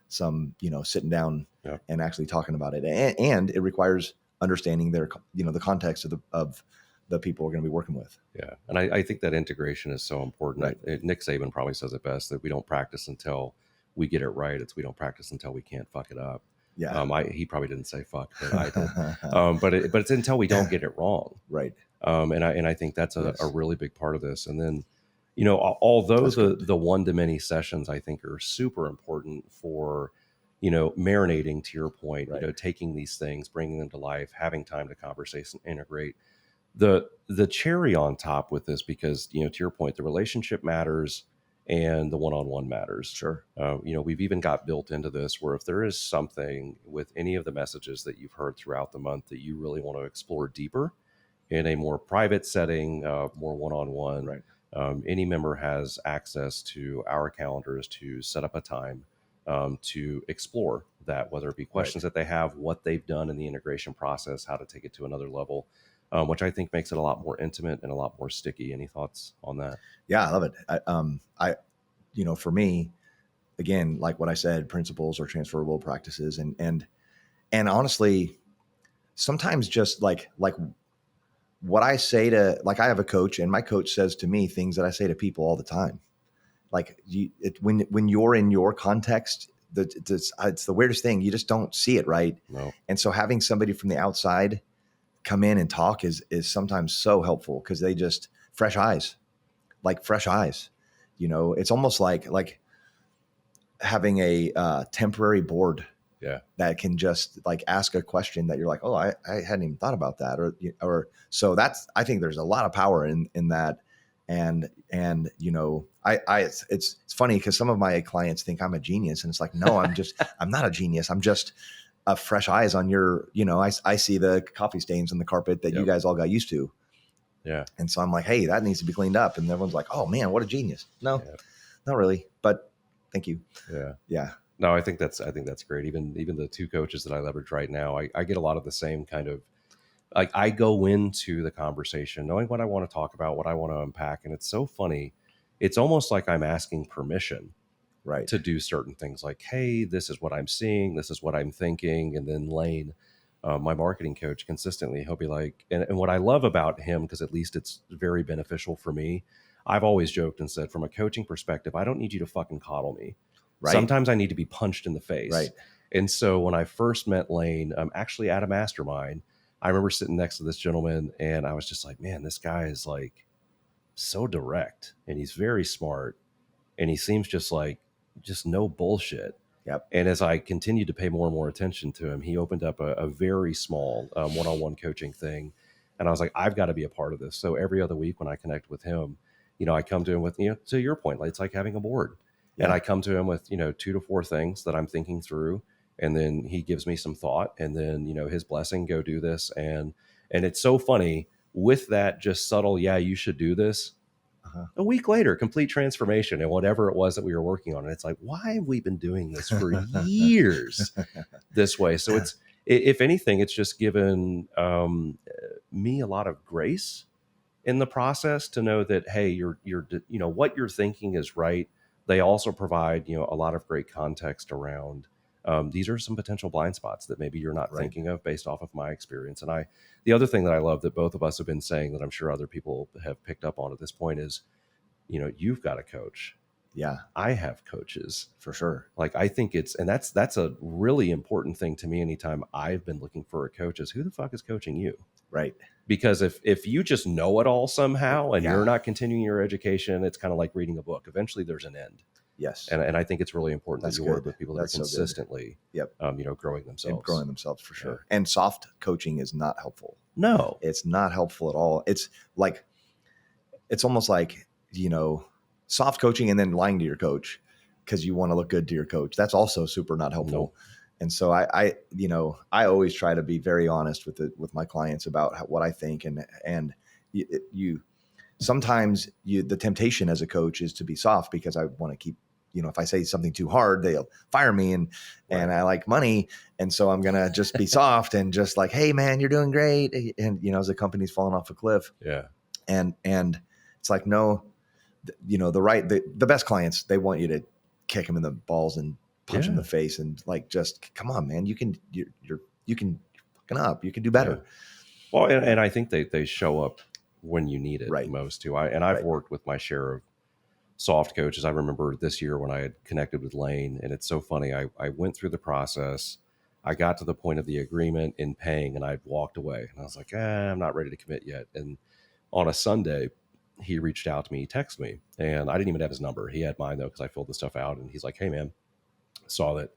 some, you know, sitting down and actually talking about it. And it requires understanding their, you know, the context of the people we're going to be working with. Yeah. And I think that integration is so important. Right. Nick Saban probably says it best, that we don't practice until we get it right. We don't practice until we can't fuck it up. Yeah. He probably didn't say fuck, but I did. But it's until we don't get it wrong. Right. And I think that's a really big part of this. And then, you know, although the one-to-many sessions I think are super important for, you know, marinating, to your point, you know, taking these things, bringing them to life, having time to conversate and integrate. The cherry on top with this, because, you know, to your point, the relationship matters and the one-on-one matters. Sure. You know, we've even got built into this where if there is something with any of the messages that you've heard throughout the month that you really want to explore deeper in a more private setting, more one-on-one, any member has access to our calendars to set up a time to explore that, whether it be questions that they have, what they've done in the integration process, how to take it to another level, which I think makes it a lot more intimate and a lot more sticky. Any thoughts on that? Yeah, I love it. I you know, for me, again, like what I said, principles are transferable practices, and honestly, sometimes just like what I say to, like, I have a coach and my coach says to me things that I say to people all the time. Like when you're in your context, it's the weirdest thing. You just don't see it. Right. No. And so having somebody from the outside come in and talk is sometimes so helpful, because they just fresh eyes. like fresh eyes. It's almost like having a temporary board that can just like ask a question that you're like, oh, I hadn't even thought about that. Or so I think there's a lot of power in that. And it's funny because some of my clients think I'm a genius, and it's like, no, I'm not a genius. I'm just a fresh eyes on your, I see the coffee stains on the carpet that you guys all got used to. Yeah. And so I'm like, hey, that needs to be cleaned up. And everyone's like, oh man, what a genius. No, not really, but thank you. Yeah. Yeah. No, I think that's great. Even the two coaches that I leverage right now, I get a lot of the same kind of, like, I go into the conversation knowing what I want to talk about, what I want to unpack. And it's so funny. It's almost like I'm asking permission to do certain things, like, hey, this is what I'm seeing. This is what I'm thinking. And then Lane, my marketing coach, consistently, he'll be like, and what I love about him, because at least it's very beneficial for me. I've always joked and said, from a coaching perspective, I don't need you to fucking coddle me. Right. Sometimes I need to be punched in the face. Right. And so when I first met Lane, actually at a mastermind, I remember sitting next to this gentleman and I was just like, man, this guy is like so direct and he's very smart and he seems just no bullshit. Yep. And as I continued to pay more and more attention to him, he opened up a very small one-on-one coaching thing. And I was like, I've got to be a part of this. So every other week when I connect with him, I come to him with, to your point, it's like having a board. Yeah. And I come to him with, 2 to 4 things that I'm thinking through. And then he gives me some thought and then, his blessing, go do this. And it's so funny with that just subtle, yeah, you should do this. A week later, complete transformation and whatever it was that we were working on. And it's like, why have we been doing this for years this way? So it's, if anything, it's just given me a lot of grace in the process to know that, hey, you're what you're thinking is right. They also provide, a lot of great context around these are some potential blind spots that maybe you're not thinking of based off of my experience. And the other thing that I love that both of us have been saying that I'm sure other people have picked up on at this point is, you've got a coach. Yeah. I have coaches. For sure. Like, I think that's a really important thing to me. Anytime I've been looking for a coach is, who the fuck is coaching you? Right. Because if you just know it all somehow and you're not continuing your education, it's kind of like reading a book. Eventually there's an end. Yes. And I think it's really important that you work with people that are consistently, growing themselves. And growing themselves for sure. Yeah. And soft coaching is not helpful. No. It's not helpful at all. It's almost like, soft coaching and then lying to your coach because you want to look good to your coach. That's also super not helpful. Nope. And so I always try to be very honest with my clients about what I think. And sometimes the temptation as a coach is to be soft because I want to keep, if I say something too hard, they'll fire me and I like money. And so I'm going to just be soft and just like, hey man, you're doing great. And, as the company's falling off a cliff. Yeah. And it's like, no, the best clients, they want you to kick them in the balls and punch them in the face and like, just come on, man, you can fucking up, you can do better. Yeah. Well, and I think they show up when you need it most too. I've worked with my share of soft coaches. I remember this year when I had connected with Lane, and it's so funny. I went through the process. I got to the point of the agreement in paying and I walked away and I was like, I'm not ready to commit yet. And on a Sunday, he reached out to me, he texted me, and I didn't even have his number. He had mine though, because I filled the stuff out, and he's like, hey man, saw that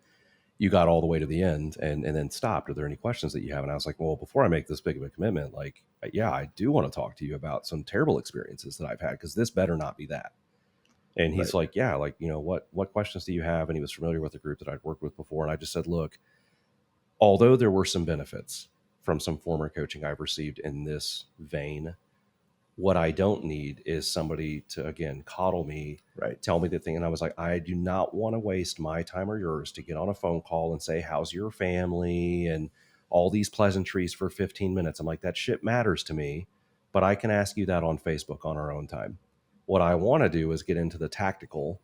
you got all the way to the end and then stopped. Are there any questions that you have? And I was like, well, before I make this big of a commitment, like, yeah, I do want to talk to you about some terrible experiences that I've had, because this better not be that. And he's like, yeah, like, what questions do you have? And he was familiar with the group that I'd worked with before. And I just said, look, although there were some benefits from some former coaching I've received in this vein, what I don't need is somebody to, again, coddle me, tell me the thing. And I was like, I do not want to waste my time or yours to get on a phone call and say, how's your family? And all these pleasantries for 15 minutes. I'm like, that shit matters to me, but I can ask you that on Facebook on our own time. What I want to do is get into the tactical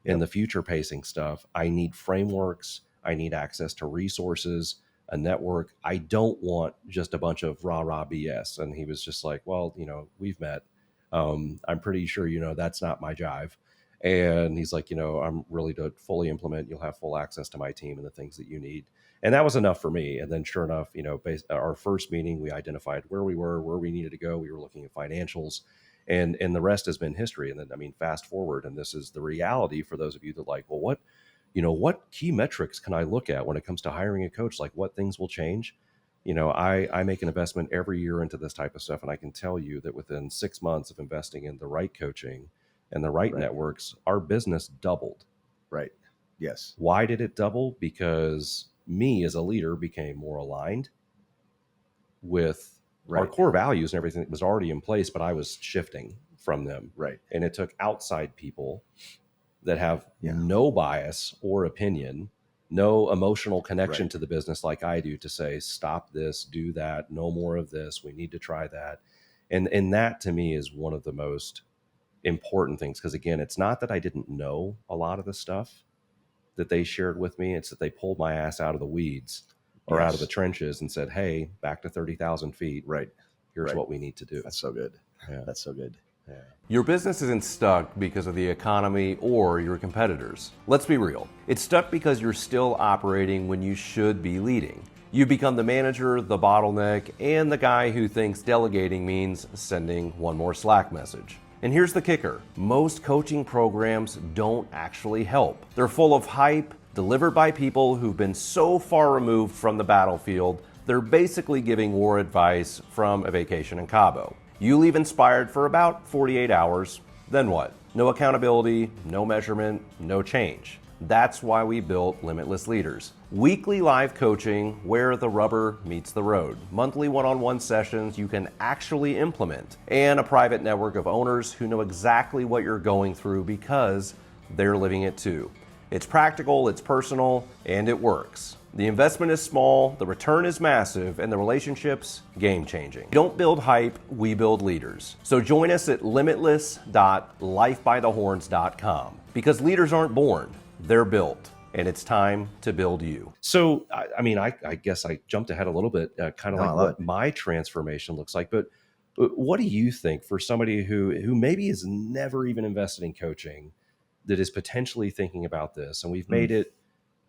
and the future pacing stuff. I need frameworks. I need access to resources, a network. I don't want just a bunch of rah BS. And he was just like, well, we've met. I'm pretty sure, that's not my jive. And he's like, I'm really to fully implement. You'll have full access to my team and the things that you need. And that was enough for me. And then sure enough, our first meeting, we identified where we were, where we needed to go. We were looking at financials. And the rest has been history. And then, I mean, fast forward, and this is the reality for those of you that like, well, what key metrics can I look at when it comes to hiring a coach? Like, what things will change? I make an investment every year into this type of stuff, and I can tell you that within 6 months of investing in the right coaching and the right networks, our business doubled. Right. Yes. Why did it double? Because me as a leader became more aligned with our core values and everything that was already in place, but I was shifting from them. Right. And it took outside people that have no bias or opinion, no emotional connection to the business like I do, to say, stop this, do that, no more of this, we need to try that. And that to me is one of the most important things, because again, it's not that I didn't know a lot of the stuff that they shared with me, it's that they pulled my ass out of the weeds or out of the trenches and said, hey, back to 30,000 feet. Right. Here's what we need to do. That's so good. Yeah. That's so good. Yeah. Your business isn't stuck because of the economy or your competitors. Let's be real. It's stuck because you're still operating when you should be leading. You become the manager, the bottleneck, and the guy who thinks delegating means sending one more Slack message. And here's the kicker. Most coaching programs don't actually help. They're full of hype, delivered by people who've been so far removed from the battlefield, they're basically giving war advice from a vacation in Cabo. You leave inspired for about 48 hours, then what? No accountability, no measurement, no change. That's why we built Limitless Leaders. Weekly live coaching where the rubber meets the road. Monthly one-on-one sessions you can actually implement. And a private network of owners who know exactly what you're going through because they're living it too. It's practical, it's personal, and it works. The investment is small, the return is massive, and the relationships game-changing. We don't build hype, we build leaders. So join us at limitless.lifebythehorns.com, because leaders aren't born, they're built, and it's time to build you. So, I guess I jumped ahead a little bit, kind of like what my transformation looks like, but what do you think for somebody who maybe has never even invested in coaching, that is potentially thinking about this, and we've made it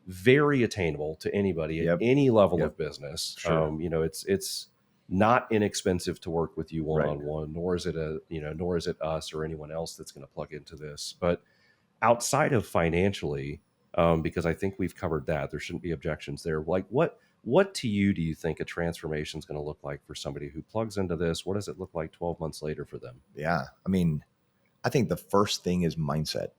very attainable to anybody at any level of business. Sure. It's not inexpensive to work with you one-on-one, nor is it us or anyone else that's going to plug into this. But outside of financially, because I think we've covered that, there shouldn't be objections there. Like what to you do you think a transformation is going to look like for somebody who plugs into this? What does it look like 12 months later for them? Yeah. I think the first thing is mindset.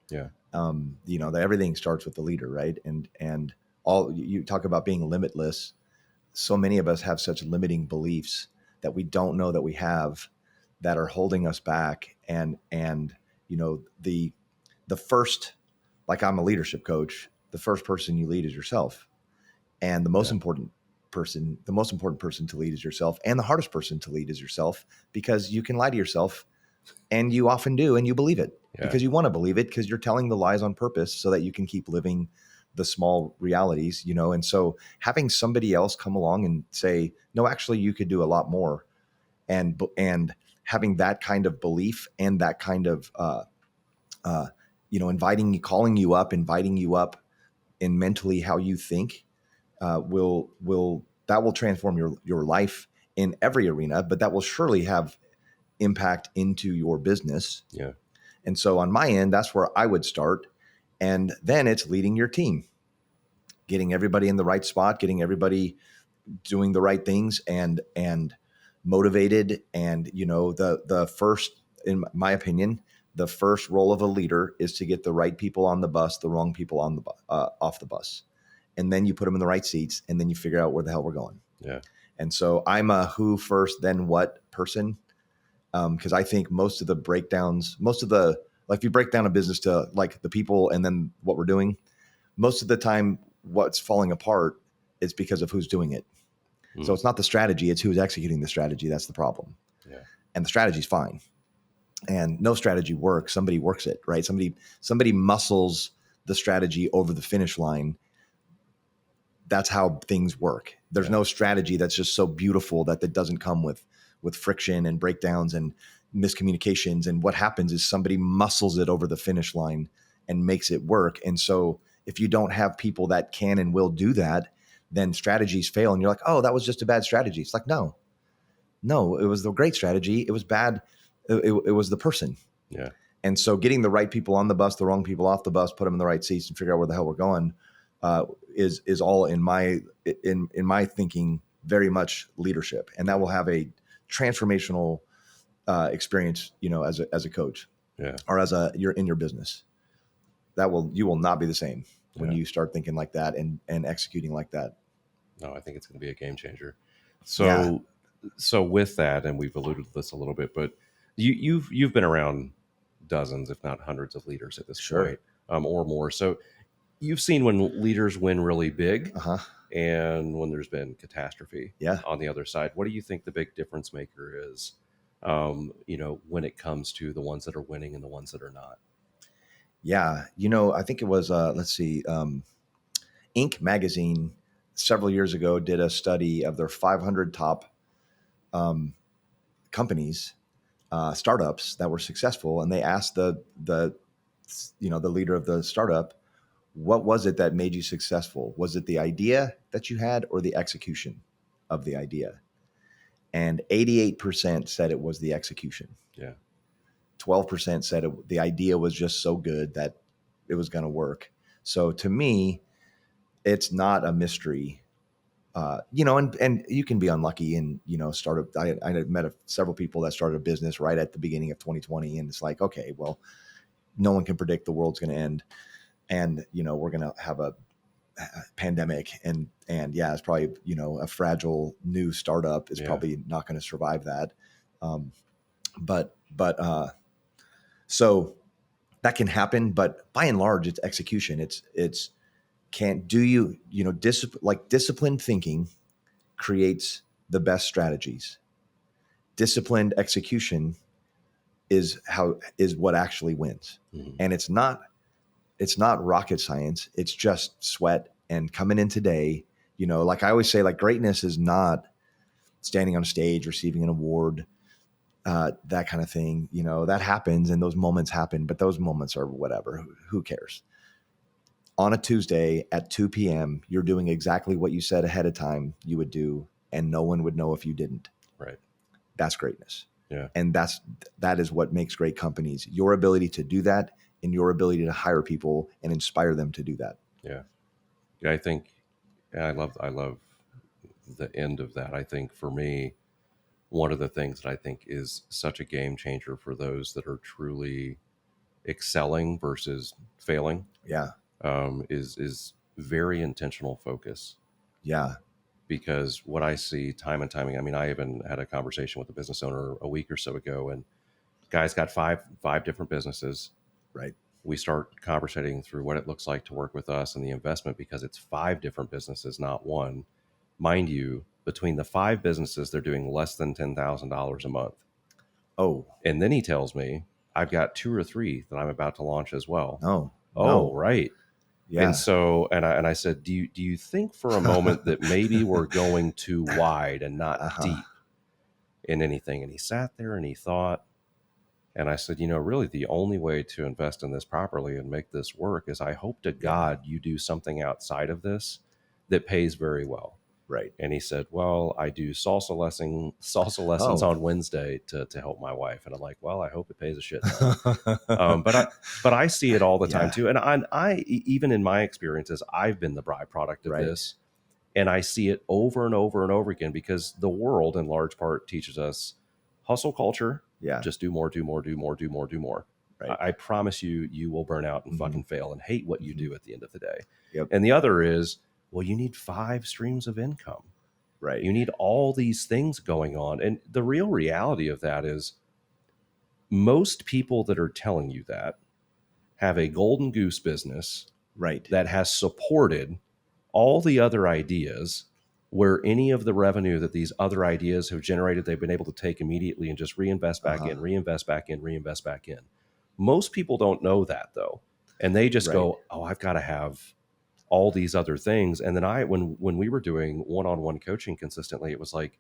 Yeah. That everything starts with the leader, right? And all you talk about being limitless. So many of us have such limiting beliefs that we don't know that we have, that are holding us back. And the first, like, I'm a leadership coach, the first person you lead is yourself. And the most important person to lead is yourself. And the hardest person to lead is yourself, because you can lie to yourself, and you often do, and you believe it because you want to believe it, because you're telling the lies on purpose so that you can keep living the small realities, and so having somebody else come along and say, no, actually you could do a lot more, and having that kind of belief and that kind of inviting you up in mentally how you think, will transform your life in every arena, but that will surely have impact into your business. Yeah. And so on my end, that's where I would start. And then it's leading your team, getting everybody in the right spot, getting everybody doing the right things and motivated. And, the first, in my opinion, the first role of a leader is to get the right people on the bus, the wrong people on the off the bus. And then you put them in the right seats, and then you figure out where the hell we're going. Yeah. And so I'm a who first, then what person. Because I think most of the breakdowns, if you break down a business to like the people and then what we're doing, most of the time what's falling apart is because of who's doing it. So it's not the strategy, it's who's executing the strategy. That's the problem. Yeah. And the strategy's fine. And no strategy works. Somebody works it, right? Somebody muscles the strategy over the finish line. That's how things work. There's no strategy that's just so beautiful that doesn't come with friction and breakdowns and miscommunications. And what happens is somebody muscles it over the finish line and makes it work. And so if you don't have people that can and will do that, then strategies fail. And you're like, oh, that was just a bad strategy. It's like, no, it was the great strategy. It was bad. It was the person. Yeah. And so getting the right people on the bus, the wrong people off the bus, put them in the right seats and figure out where the hell we're going is all in my thinking very much leadership. And that will have a transformational experience, as a coach or you're in your business. You will not be the same when you start thinking like that and executing like that. No, I think it's going to be a game changer. So with that, and we've alluded to this a little bit, but you've been around dozens, if not hundreds of leaders at this point, or more. So you've seen when leaders win really big and when there's been catastrophe on the other side. What do you think the big difference maker is, when it comes to the ones that are winning and the ones that are not? Yeah. I think it was, Inc. magazine several years ago did a study of their 500 top companies, startups that were successful. And they asked the leader of the startup, what was it that made you successful? Was it the idea that you had or the execution of the idea? And 88% said it was the execution. Yeah. 12% said the idea was just so good that it was going to work. So to me, it's not a mystery, and you can be unlucky and, I met several people that started a business right at the beginning of 2020. And it's like, okay, well, no one can predict the world's going to end. And, we're going to have a pandemic and it's probably, a fragile new startup is probably not going to survive that. So that can happen, but by and large, it's execution. Disciplined thinking creates the best strategies. Disciplined execution is what actually wins. Mm-hmm. And it's not rocket science. It's just sweat and coming in today, like I always say, like greatness is not standing on a stage, receiving an award, that kind of thing, that happens and those moments happen, but those moments are whatever, who cares? On a Tuesday at 2 p.m., you're doing exactly what you said ahead of time you would do, and no one would know if you didn't. Right. That's greatness. Yeah. And that is what makes great companies. Your ability to do that and your ability to hire people and inspire them to do that. Yeah. Yeah. I think I love the end of that. I think for me, one of the things that I think is such a game changer for those that are truly excelling versus failing. Yeah. Is very intentional focus. Yeah. Because what I see time and timing, I mean, I even had a conversation with a business owner a week or so ago, and guy's got five different businesses. Right. We start conversating through what it looks like to work with us and the investment, because it's 5 different businesses, not one. Mind you, between the 5 businesses, they're doing less than $10,000 a month. Oh. And then he tells me, I've got 2 or 3 that I'm about to launch as well. No. Right. Yeah. And so, and I said, do you think for a moment that maybe we're going too wide and not deep in anything? And he sat there and he thought, and I said, really the only way to invest in this properly and make this work is I hope to God you do something outside of this that pays very well. Right. And he said, well, I do salsa lessons on Wednesday to help my wife. And I'm like, well, I hope it pays a shit ton. But I see it all the time too. And I even in my experiences, I've been the byproduct of this, and I see it over and over and over again, because the world in large part teaches us hustle culture. Yeah. Just do more, do more, do more, do more, do more. Right. I promise you will burn out and fucking fail and hate what you do at the end of the day. Yep. And the other is, well, you need 5 streams of income. Right. You need all these things going on. And the real reality of that is most people that are telling you that have a golden goose business that has supported all the other ideas, where any of the revenue that these other ideas have generated, they've been able to take immediately and just reinvest back in, reinvest back in, reinvest back in. Most people don't know that though. And they just go, oh, I've got to have all these other things. And then when we were doing one-on-one coaching consistently, it was like,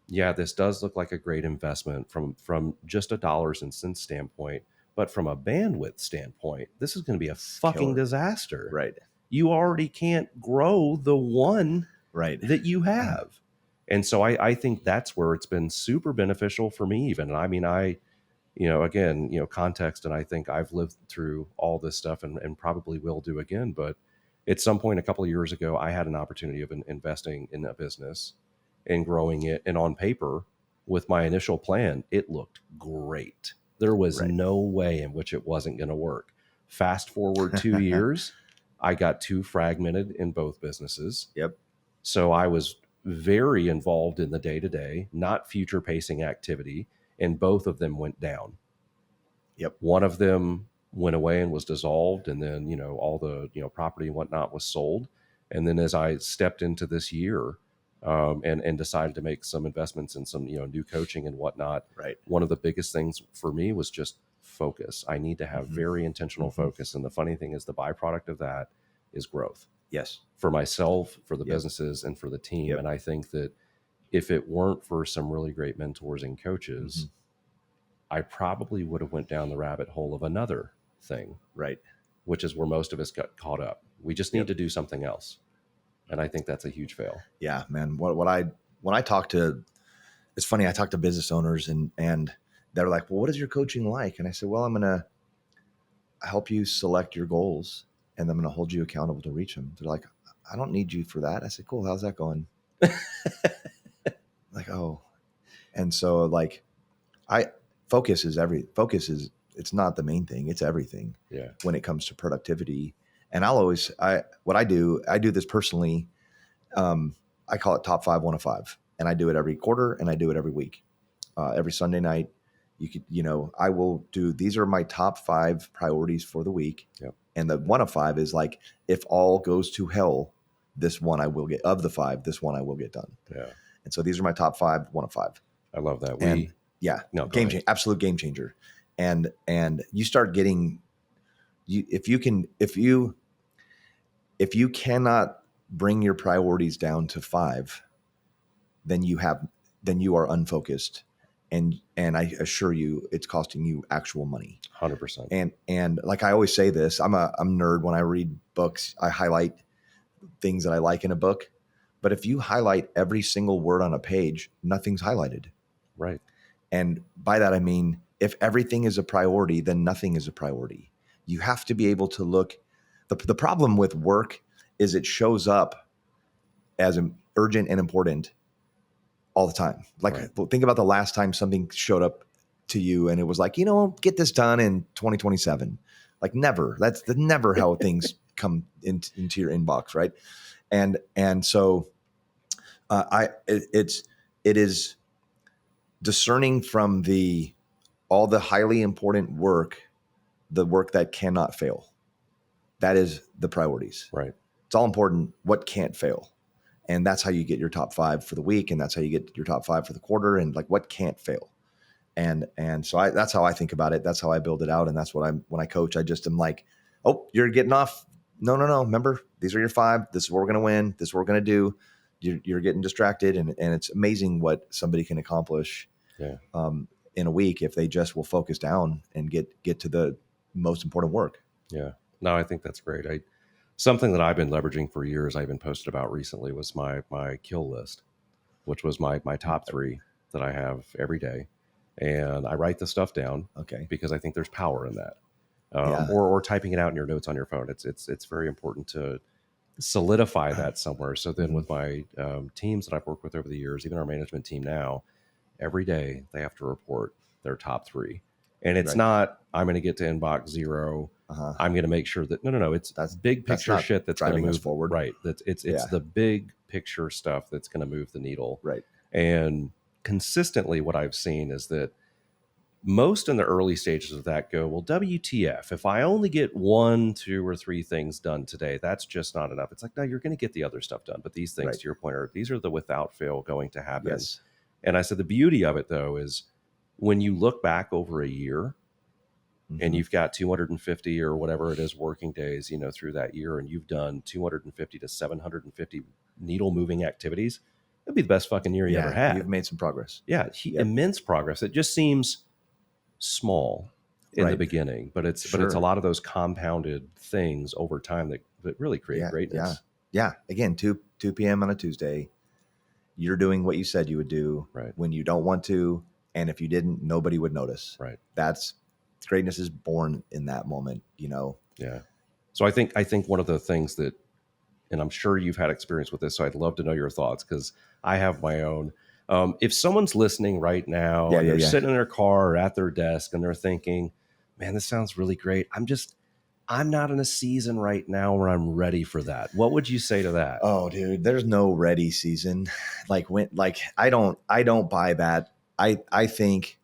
yeah, this does look like a great investment from just a dollars and cents standpoint, but from a bandwidth standpoint, this is going to be a fucking disaster. Right. You already can't grow the one that you have. And so I think that's where it's been super beneficial for me even. And I mean, again, context. And I think I've lived through all this stuff and probably will do again. But at some point a couple of years ago, I had an opportunity of investing in a business and growing it. And on paper, with my initial plan, it looked great. There was Right. no way in which it wasn't going to work. Fast forward 2 years, I got too fragmented in both businesses. Yep. So I was very involved in the day-to-day, not future pacing activity, and both of them went down. Yep. One of them went away and was dissolved, and then all the property and whatnot was sold. And then as I stepped into this year, and decided to make some investments in some new coaching and whatnot, Right. one of the biggest things for me was just focus. I need to have very intentional focus, and the funny thing is the byproduct of that is growth. Yes. For myself, for the Yep. businesses, and for the team. Yep. And I think that if it weren't for some really great mentors and coaches, I probably would have went down the rabbit hole of another thing, Right. which is where most of us got caught up. We just need to do something else. And I think that's a huge fail. Yeah, man. When I talk to, it's funny, I talk to business owners and they're like, well, what is your coaching like? And I said, well, I'm going to help you select your goals and I'm going to hold you accountable to reach them. They're like, I don't need you for that. I said, cool. How's that going? Like, oh. And so like focus is it's not the main thing. It's everything. Yeah. When it comes to productivity. And what I do this personally. I call it top 5, 1 of 5. And I do it every quarter and I do it every week. Every Sunday night, I will do, these are my top 5 priorities for the week. Yep. And the 1 of 5 is like, if all goes to hell, this one I will get, of the 5, this one I will get done. Yeah. And so these are my top 5, 1 of 5. I love that. Absolute game changer. And you start getting, if you cannot bring your priorities down to 5, then you are unfocused. And I assure you, it's costing you actual money. 100%. And like I always say this, I'm a nerd. When I read books, I highlight things that I like in a book. But if you highlight every single word on a page, nothing's highlighted. Right. And by that, I mean, if everything is a priority, then nothing is a priority. You have to be able to look. The problem with work is it shows up as urgent and important all the time. Like, Think about the last time something showed up to you and it was like, get this done in 2027. Like never. That's never how things come into your inbox, right? And so it is discerning from all the highly important work, the work that cannot fail. That is the priorities. Right. It's all important. What can't fail. And that's how you get your top 5 for the week. And that's how you get your top 5 for the quarter, and like what can't fail. And so that's how I think about it. That's how I build it out. And that's what when I coach, I just am like, oh, you're getting off. No. Remember, these are your 5. This is what we're going to win. This is what we're going to do. You're getting distracted. And it's amazing what somebody can accomplish in a week if they just will focus down and get to the most important work. Yeah. No, I think that's great. Something that I've been leveraging for years, I even posted about recently, was my kill list, which was my top 3 that I have every day. And I write the stuff down because I think there's power in that. Or typing it out in your notes on your phone. It's very important to solidify that somewhere. So then with my teams that I've worked with over the years, even our management team now, every day they have to report their top 3. And it's not, I'm going to get to inbox 0. I'm going to make sure that that's big picture shit that's going to move forward. Right. It's the big picture stuff that's going to move the needle. Right. And consistently what I've seen is that most in the early stages of that go, well, WTF, if I only get 1, 2, or 3 things done today, that's just not enough. It's like, no, you're going to get the other stuff done. But these things, to your point, these are the without fail going to happen. Yes. And I said, the beauty of it though, is when you look back over a year, and you've got 250 or whatever it is working days, through that year, and you've done 250 to 750 needle moving activities, it'd be the best fucking year you ever had. You've made some progress. Yeah. Immense progress. It just seems small in the beginning, but it's a lot of those compounded things over time that really create greatness. Yeah. Again, 2 p.m. on a Tuesday, you're doing what you said you would do. Right. When you don't want to, And if you didn't, nobody would notice. Right. That's greatness is born in that moment, Yeah. So I think one of the things that, and I'm sure you've had experience with this, so I'd love to know your thoughts because I have my own. If someone's listening right now and they're sitting in their car or at their desk and they're thinking, man, this sounds really great. I'm not in a season right now where I'm ready for that. What would you say to that? Oh, dude, there's no ready season. I don't buy that. I think,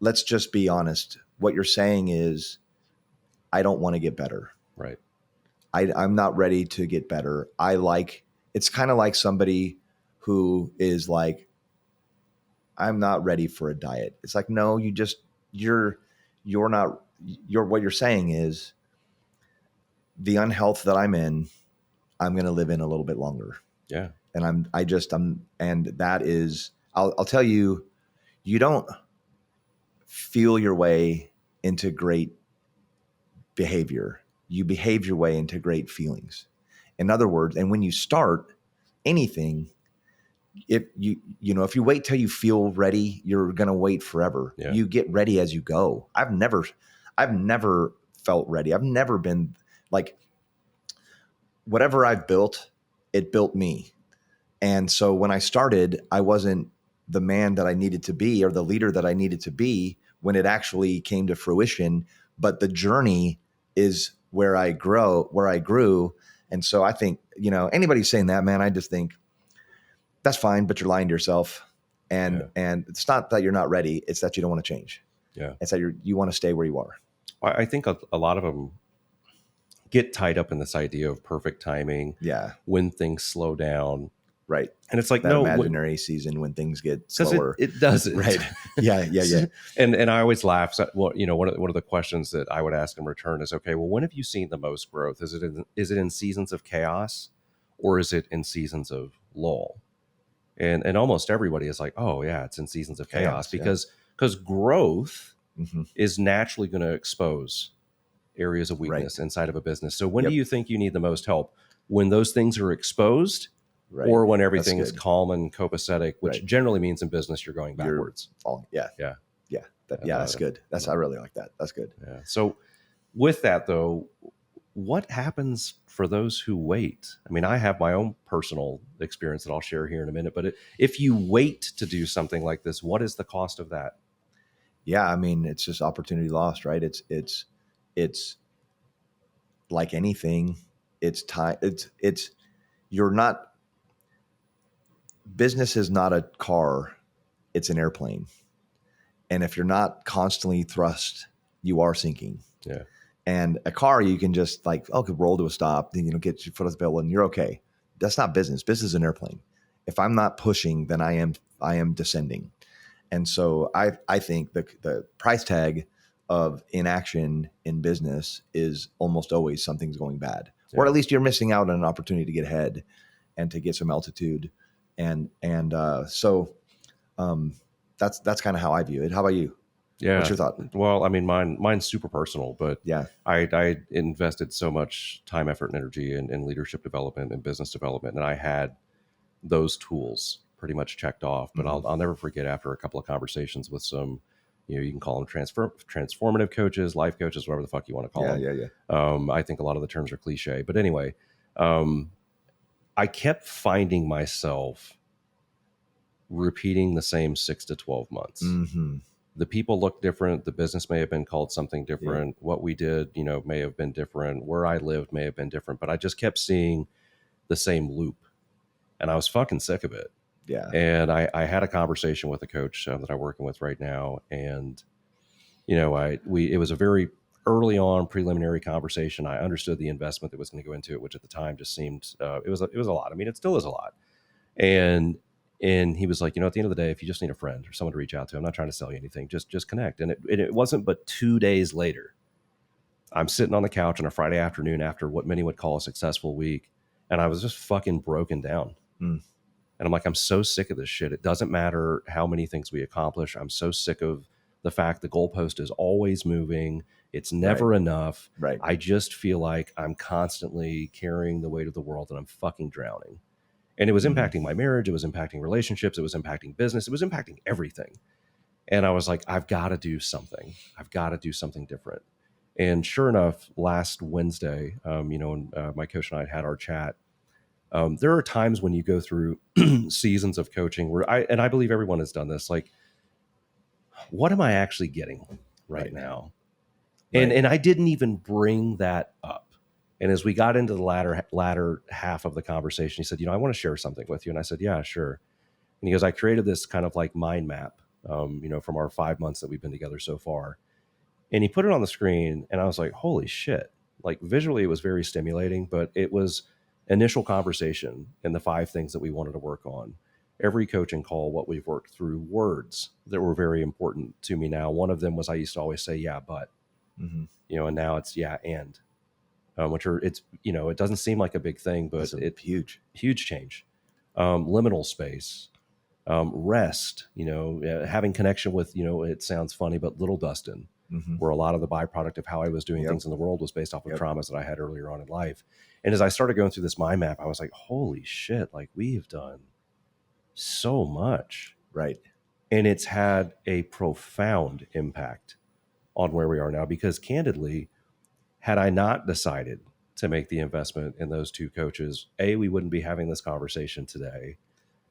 let's just be honest. What you're saying is, I don't want to get better. Right. I'm not ready to get better. It's kind of like somebody who is like, I'm not ready for a diet. It's like, no, you're not, what you're saying is the unhealth that I'm in, I'm going to live in a little bit longer. Yeah. And and that is, I'll tell you, you don't feel your way into great behavior. You behave your way into great feelings. In other words, and when you start anything, if you wait till you feel ready, you're going to wait forever. Yeah. You get ready as you go. I've never felt ready. I've never been like, whatever I've built, it built me. And so when I started, I wasn't the man that I needed to be or the leader that I needed to be when it actually came to fruition. But the journey is where I grew. And so I think, anybody saying that, man, I just think that's fine, but you're lying to yourself. And it's not that you're not ready. It's that you don't want to change. Yeah. It's that you want to stay where you are. I think a lot of them get tied up in this idea of perfect timing. Yeah. When things slow down. Right. And it's like, that imaginary season when things get slower. It doesn't. Right. Yeah. And I always laugh. So, well, one of the questions that I would ask in return is, okay, well, when have you seen the most growth? Is it in seasons of chaos or is it in seasons of lull? And almost everybody is like, oh yeah, it's in seasons of chaos because growth is naturally going to expose areas of weakness inside of a business. So when do you think you need the most help? When those things are exposed, or when everything is calm and copacetic, which generally means in business you're going backwards. That's good. I really like that. That's good. Yeah. So with that though, what happens for those who wait? I mean, I have my own personal experience that I'll share here in a minute, but if you wait to do something like this, what is the cost of that? Yeah. I mean, it's just opportunity lost, right? It's like anything. It's time. Business is not a car. It's an airplane. And if you're not constantly thrust, you are sinking. Yeah. And a car, you can just could roll to a stop, then, get your foot off the pedal and you're okay. That's not business. Business is an airplane. If I'm not pushing, then I am descending. And so I think the price tag of inaction in business is almost always something's going bad, or at least you're missing out on an opportunity to get ahead and to get some altitude. So that's kind of how I view it. How about you? Yeah. What's your thought? Well, I mean, mine's super personal, but yeah, I invested so much time, effort, and energy in leadership development and business development, and I had those tools pretty much checked off. But I'll never forget, after a couple of conversations with some, you can call them transformative coaches, life coaches, whatever the fuck you want to call them. Yeah. I think a lot of the terms are cliche, but anyway, I kept finding myself repeating the same 6 to 12 months. The people look different. The business may have been called something different. What we did, may have been different. Where I lived may have been different, but I just kept seeing the same loop and I was fucking sick of it. Yeah. And I had a conversation with a coach that I'm working with right now. And, it was a very early on preliminary conversation. I understood the investment that was going to go into it, which at the time just seemed, it was a lot. I mean, it still is a lot. And he was like, at the end of the day, if you just need a friend or someone to reach out to, I'm not trying to sell you anything, just connect. And it wasn't but 2 days later, I'm sitting on the couch on a Friday afternoon after what many would call a successful week. And I was just fucking broken down. And I'm like, I'm so sick of this shit. It doesn't matter how many things we accomplish. I'm so sick of the fact the goalpost is always moving. It's never enough. Right. I just feel like I'm constantly carrying the weight of the world and I'm fucking drowning. And it was impacting my marriage. It was impacting relationships. It was impacting business. It was impacting everything. And I was like, I've got to do something. I've got to do something different. And sure enough, last Wednesday, when my coach and I had our chat, there are times when you go through seasons of coaching where I believe everyone has done this. Like, what am I actually getting right now? And I didn't even bring that up. And as we got into the latter half of the conversation, he said, I want to share something with you. And I said, yeah, sure. And he goes, I created this kind of like mind map, from our 5 months that we've been together so far. And he put it on the screen and I was like, holy shit. Like visually, it was very stimulating, but it was initial conversation and the 5 things that we wanted to work on. Every coaching call, what we've worked through, words that were very important to me now. One of them was I used to always say, yeah, but, and now it's yeah, and. It doesn't seem like a big thing, but it's huge change. Liminal space, rest, having connection with, it sounds funny, but little Dustin, where a lot of the byproduct of how I was doing things in the world was based off of traumas that I had earlier on in life. And as I started going through this mind map, I was like, holy shit, like we have done so much. Right. And it's had a profound impact on where we are now, because candidly, had I not decided to make the investment in those 2 coaches, A, we wouldn't be having this conversation today.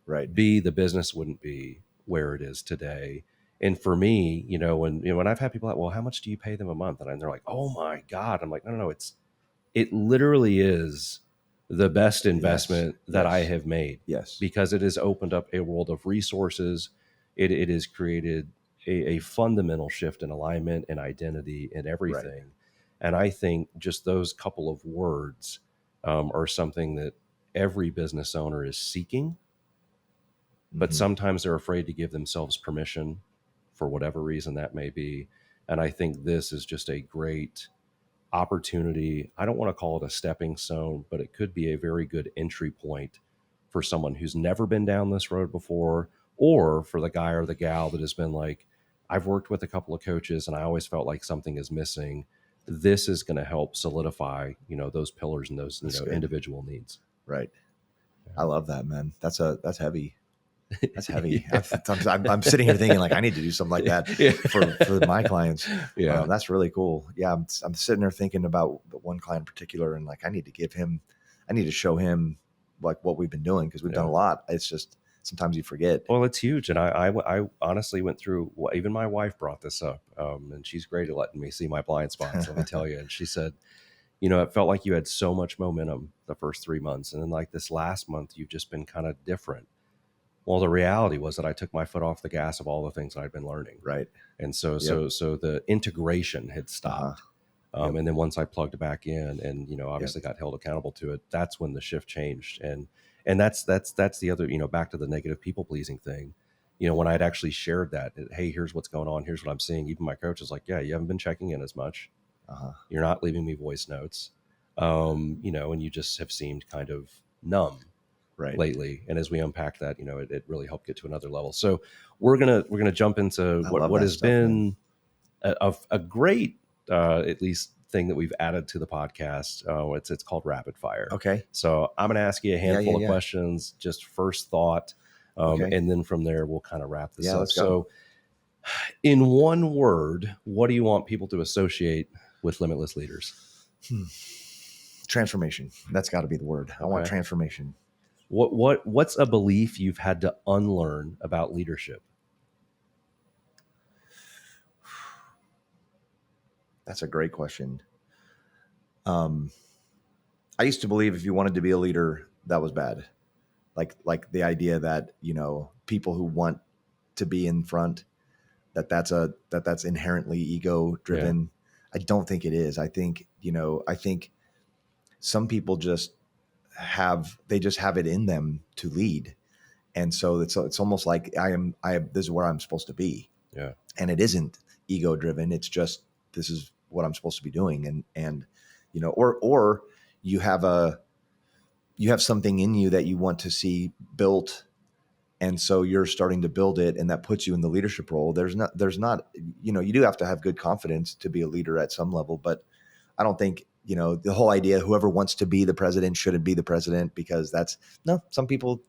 Right. B, the business wouldn't be where it is today. And for me, when I've had people like, well, how much do you pay them a month? And they're like, oh my God. I'm like, no, it literally is the best investment that I have made. Yes. Because it has opened up a world of resources. It has created a fundamental shift in alignment and identity and everything. Right. And I think just those couple of words are something that every business owner is seeking, but sometimes they're afraid to give themselves permission for whatever reason that may be. And I think this is just a great opportunity. I don't want to call it a stepping stone, but it could be a very good entry point for someone who's never been down this road before, or for the guy or the gal that has been like, I've worked with a couple of coaches and I always felt like something is missing. This is going to help solidify, those pillars and those individual needs. Right. I love that, man. That's heavy. That's heavy. I'm sitting here thinking like I need to do something like that for my clients. Yeah, that's really cool. Yeah, I'm sitting there thinking about one client in particular, and like I need to show him like what we've been doing, because we've done a lot. It's just sometimes you forget. Well, it's huge. And I honestly went through, even my wife brought this up, and she's great at letting me see my blind spots, let me tell you. And she said, it felt like you had so much momentum the first 3 months. And then like this last month, you've just been kind of different. Well, the reality was that I took my foot off the gas of all the things that I'd been learning. Right. And so the integration had stopped. And then once I plugged back in and, obviously got held accountable to it, that's when the shift changed. And that's the other, back to the negative people pleasing thing. When I'd actually shared that, hey, here's what's going on. Here's what I'm seeing. Even my coach is like, yeah, you haven't been checking in as much. You're not leaving me voice notes. And you just have seemed kind of numb lately. And as we unpack that, it really helped get to another level. So we're gonna jump into what has been a great at least thing that we've added to the podcast. It's called Rapid Fire. Okay. So I'm gonna ask you a handful of questions, just first thought, and then from there we'll kind of wrap this up. So in one word, what do you want people to associate with Limitless Leaders? Transformation. That's got to be the word. I want transformation. What's a belief you've had to unlearn about leadership? That's a great question. I used to believe if you wanted to be a leader, that was bad. Like the idea that, people who want to be in front, that's inherently ego driven. Yeah. I don't think it is. I think some people just have it in them to lead. And so it's almost like this is where I'm supposed to be. Yeah. And it isn't ego driven. It's just, this is what I'm supposed to be doing. And or you have something in you that you want to see built. And so you're starting to build it, and that puts you in the leadership role. There's not, you do have to have good confidence to be a leader at some level, but I don't think, the whole idea, whoever wants to be the president shouldn't be the president, because some people,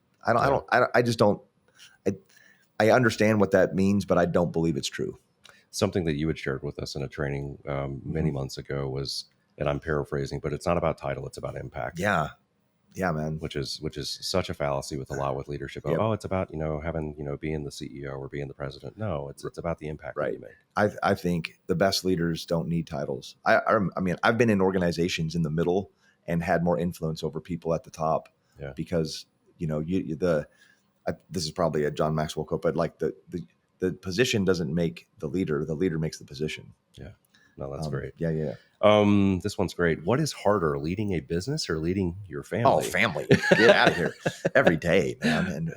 I understand what that means, but I don't believe it's true. Something that you had shared with us in a training many months ago was, and I'm paraphrasing, but it's not about title, it's about impact. Yeah. Yeah, man. Which is such a fallacy with a lot with leadership. Yep. Oh, it's about, having, being the CEO or being the president. No, it's about the impact that you make. I think the best leaders don't need titles. I mean, I've been in organizations in the middle and had more influence over people at the top because, this is probably a John Maxwell quote, but like the position doesn't make the leader makes the position. Yeah. No, that's great. Yeah. This one's great. What is harder, leading a business or leading your family? Oh, family. Get out of here. Every day, man. And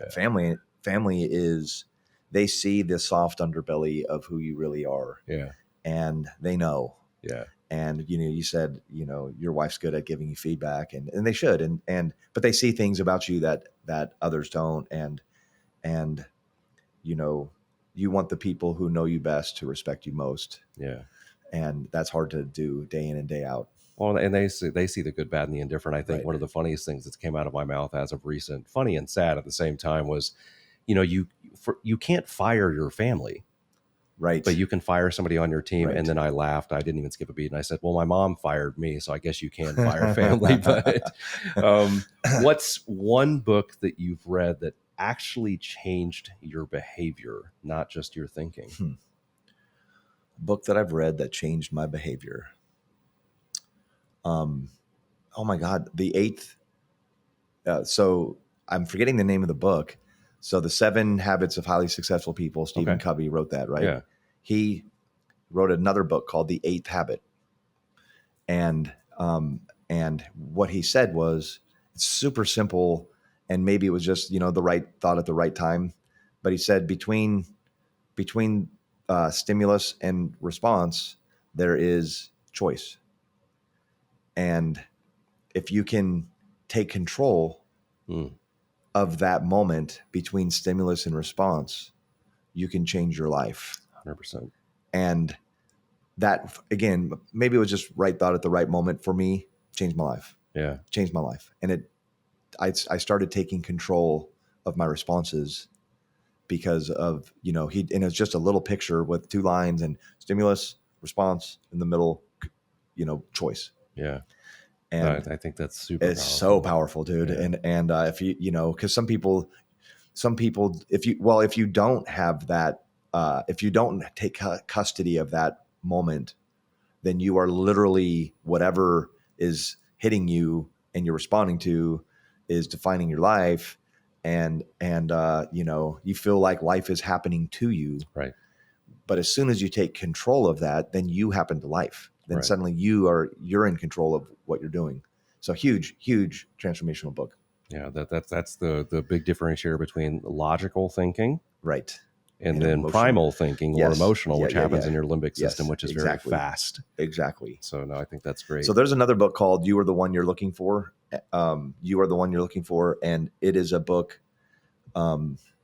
family is, they see the soft underbelly of who you really are. Yeah. And they know. Yeah. And, you said, your wife's good at giving you feedback and they should. But they see things about you that others don't. And, you want the people who know you best to respect you most. Yeah. And that's hard to do day in and day out. Well, and they see the good, bad, and the indifferent. I think one of the funniest things that's came out of my mouth as of recent, funny and sad at the same time, was, you can't fire your family. Right. But you can fire somebody on your team. Right. And then I laughed. I didn't even skip a beat. And I said, well, my mom fired me, so I guess you can fire family. But what's one book that you've read that actually changed your behavior, not just your thinking? Book that I've read that changed my behavior. Oh my God, the 8th. So I'm forgetting the name of the book. So the 7 Habits of Highly Successful People, Stephen Covey wrote that, right? Yeah. He wrote another book called The 8th Habit. And what he said was, it's super simple. And maybe it was just, the right thought at the right time. But he said between stimulus and response, there is choice. And if you can take control of that moment between stimulus and response, you can change your life. 100%. And that, again, maybe it was just right thought at the right moment for me, changed my life. Yeah. Changed my life. And I started taking control of my responses because of, and it's just a little picture with 2 lines and stimulus, response in the middle, choice. Yeah. And I think that's super it's powerful. so powerful, dude. Yeah. And if because some people, if you don't have that, if you don't take custody of that moment, then you are literally, whatever is hitting you and you're responding to is defining your life. And you feel like life is happening to you. Right. But as soon as you take control of that, then you happen to life. Then suddenly you're in control of what you're doing. So huge transformational book. Yeah, that's the big differentiator between logical thinking, right, and then emotional. Primal thinking or emotional, which happens in your limbic system, which is very fast. Exactly. So no, I think that's great. So there's another book called "You Are the One You're Looking For." You Are the One You're Looking For, and it is a book. Honestly,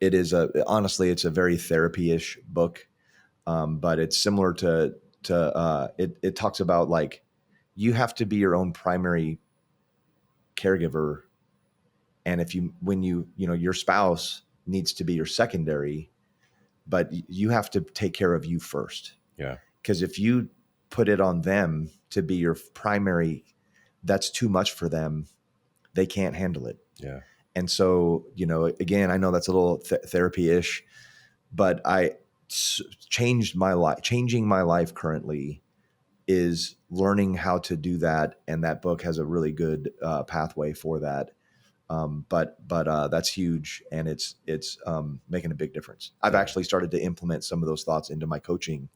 it's a very therapy-ish book, but it's similar to it talks about like you have to be your own primary caregiver, and when your spouse needs to be your secondary, but you have to take care of you first. Yeah, because if you put it on them to be your primary, that's too much for them. They can't handle it. Yeah. And so, again, I know that's a little therapy-ish, but changing my life currently is learning how to do that. And that book has a really good pathway for that. But that's huge. And it's making a big difference. I've actually started to implement some of those thoughts into my coaching.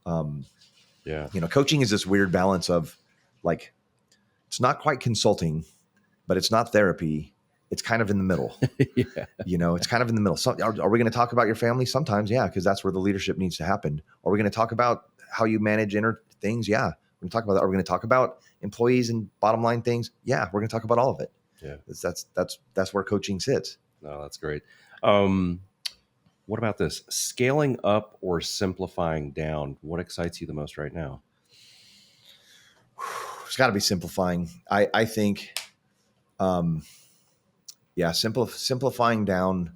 Coaching is this weird balance of like, it's not quite consulting, but it's not therapy. It's kind of in the middle. It's kind of in the middle. So are we going to talk about your family? Sometimes, yeah, because that's where the leadership needs to happen. Are we going to talk about how you manage inner things? Yeah, we're going to talk about that. Are we going to talk about employees and bottom line things? Yeah, we're going to talk about all of it. Yeah, that's where coaching sits. No, that's great. What about this? Scaling up or simplifying down? What excites you the most right now? It's got to be simplifying. I think, simplifying down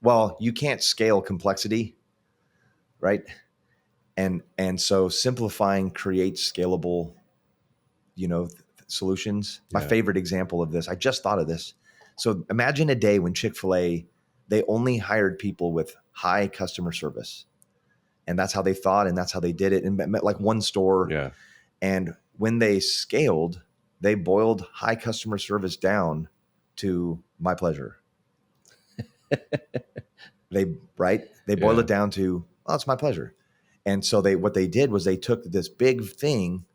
well, you can't scale complexity, right? And so simplifying creates scalable, solutions. My Yeah. favorite example of this, I just thought of this. So imagine a day when Chick-fil-A, they only hired people with high customer service. And that's how they thought, and that's how they did it. And like one store. Yeah. And when they scaled, they boiled high customer service down to my pleasure. They boiled it down to, oh, it's my pleasure. And so what they did was they took this big thing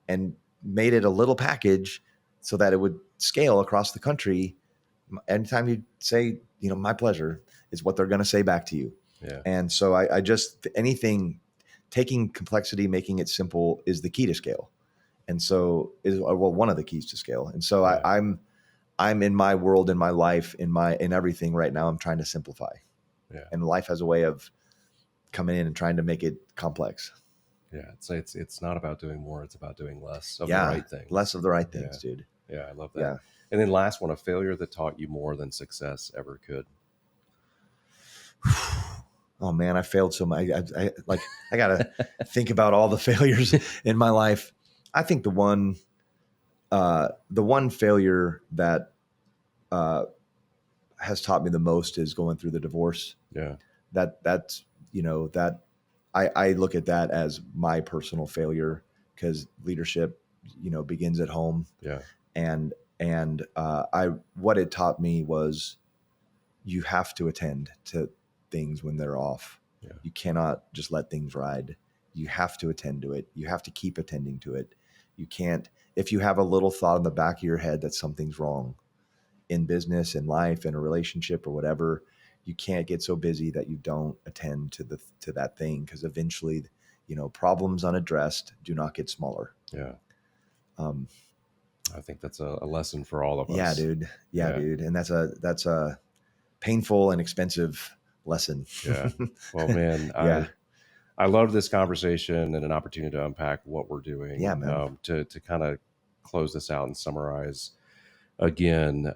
and made it a little package so that it would scale across the country. Anytime you say, my pleasure, is what they're going to say back to you. Yeah. And so I just, taking complexity, making it simple is the key to scale. And so one of the keys to scale. And so I'm in my world, in my life, in everything right now, I'm trying to simplify. Yeah. And life has a way of coming in and trying to make it complex. Yeah. It's not about doing more. It's about doing less of the Yeah. right things. Less of the right things, dude. Yeah. I love that. Yeah. And then last one, a failure that taught you more than success ever could. Oh man, I failed so much. I gotta think about all the failures in my life. I think the one failure that has taught me the most is going through the divorce. Yeah. That's that I look at that as my personal failure, because leadership, begins at home. Yeah. And what it taught me was you have to attend to things when they're off. Yeah. You cannot just let things ride. You have to attend to it. You have to keep attending to it. You can't, if you have a little thought in the back of your head that something's wrong in business, in life, in a relationship or whatever, you can't get so busy that you don't attend to that thing, because eventually, problems unaddressed do not get smaller. Yeah. I think that's a lesson for all of us. Yeah, dude. Yeah, dude. And that's a painful and expensive lesson. Yeah. Well, man, Yeah. I love this conversation and an opportunity to unpack what we're doing. Yeah, man. To kind of close this out and summarize again,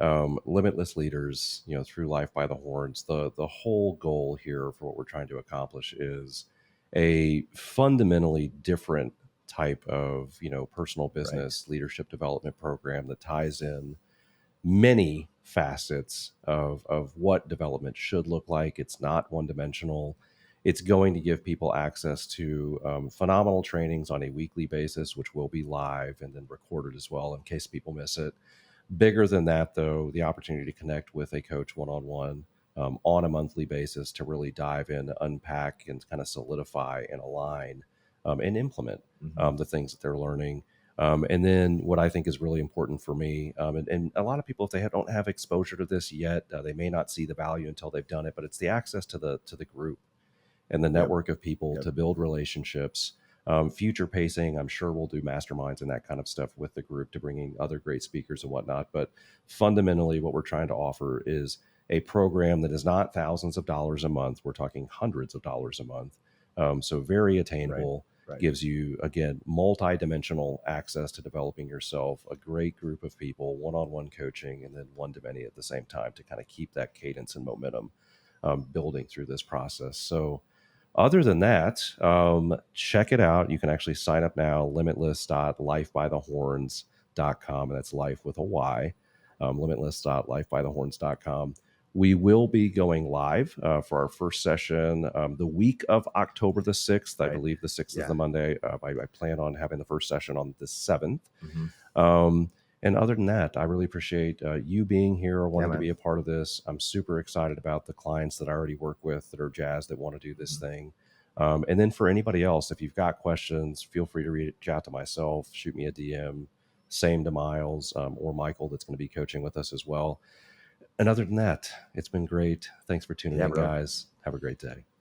limitless leaders, through Life by the Horns. The whole goal here for what we're trying to accomplish is a fundamentally different type of, personal business leadership development program that ties in many facets of what development should look like. It's not one dimensional. It's going to give people access to phenomenal trainings on a weekly basis, which will be live and then recorded as well in case people miss it. Bigger than that, though, the opportunity to connect with a coach one-on-one on a monthly basis to really dive in, unpack, and kind of solidify and align and implement the things that they're learning. And then what I think is really important for me, and a lot of people, if they don't have exposure to this yet, they may not see the value until they've done it, but it's the access to the group and the network of people to build relationships. Future pacing, I'm sure we'll do masterminds and that kind of stuff with the group to bring in other great speakers and whatnot. But fundamentally, what we're trying to offer is a program that is not thousands of dollars a month. We're talking hundreds of dollars a month. So very attainable. Right. Gives you, again, multi-dimensional access to developing yourself, a great group of people, one-on-one coaching, and then one-to-many at the same time to kind of keep that cadence and momentum building through this process. So other than that, check it out. You can actually sign up now, limitless.lifebythehorns.com, and that's life with a Y, limitless.lifebythehorns.com. We will be going live for our first session the week of October the 6th. I believe the 6th is the Monday. I plan on having the first session on the 7th. And other than that, I really appreciate you being here, wanting to be a part of this. I'm super excited about the clients that I already work with that are jazzed, that want to do this thing. And then for anybody else, if you've got questions, feel free to reach out to myself, shoot me a DM, same to Miles or Michael that's going to be coaching with us as well. And other than that, it's been great. Thanks for tuning in, guys. Have a great day.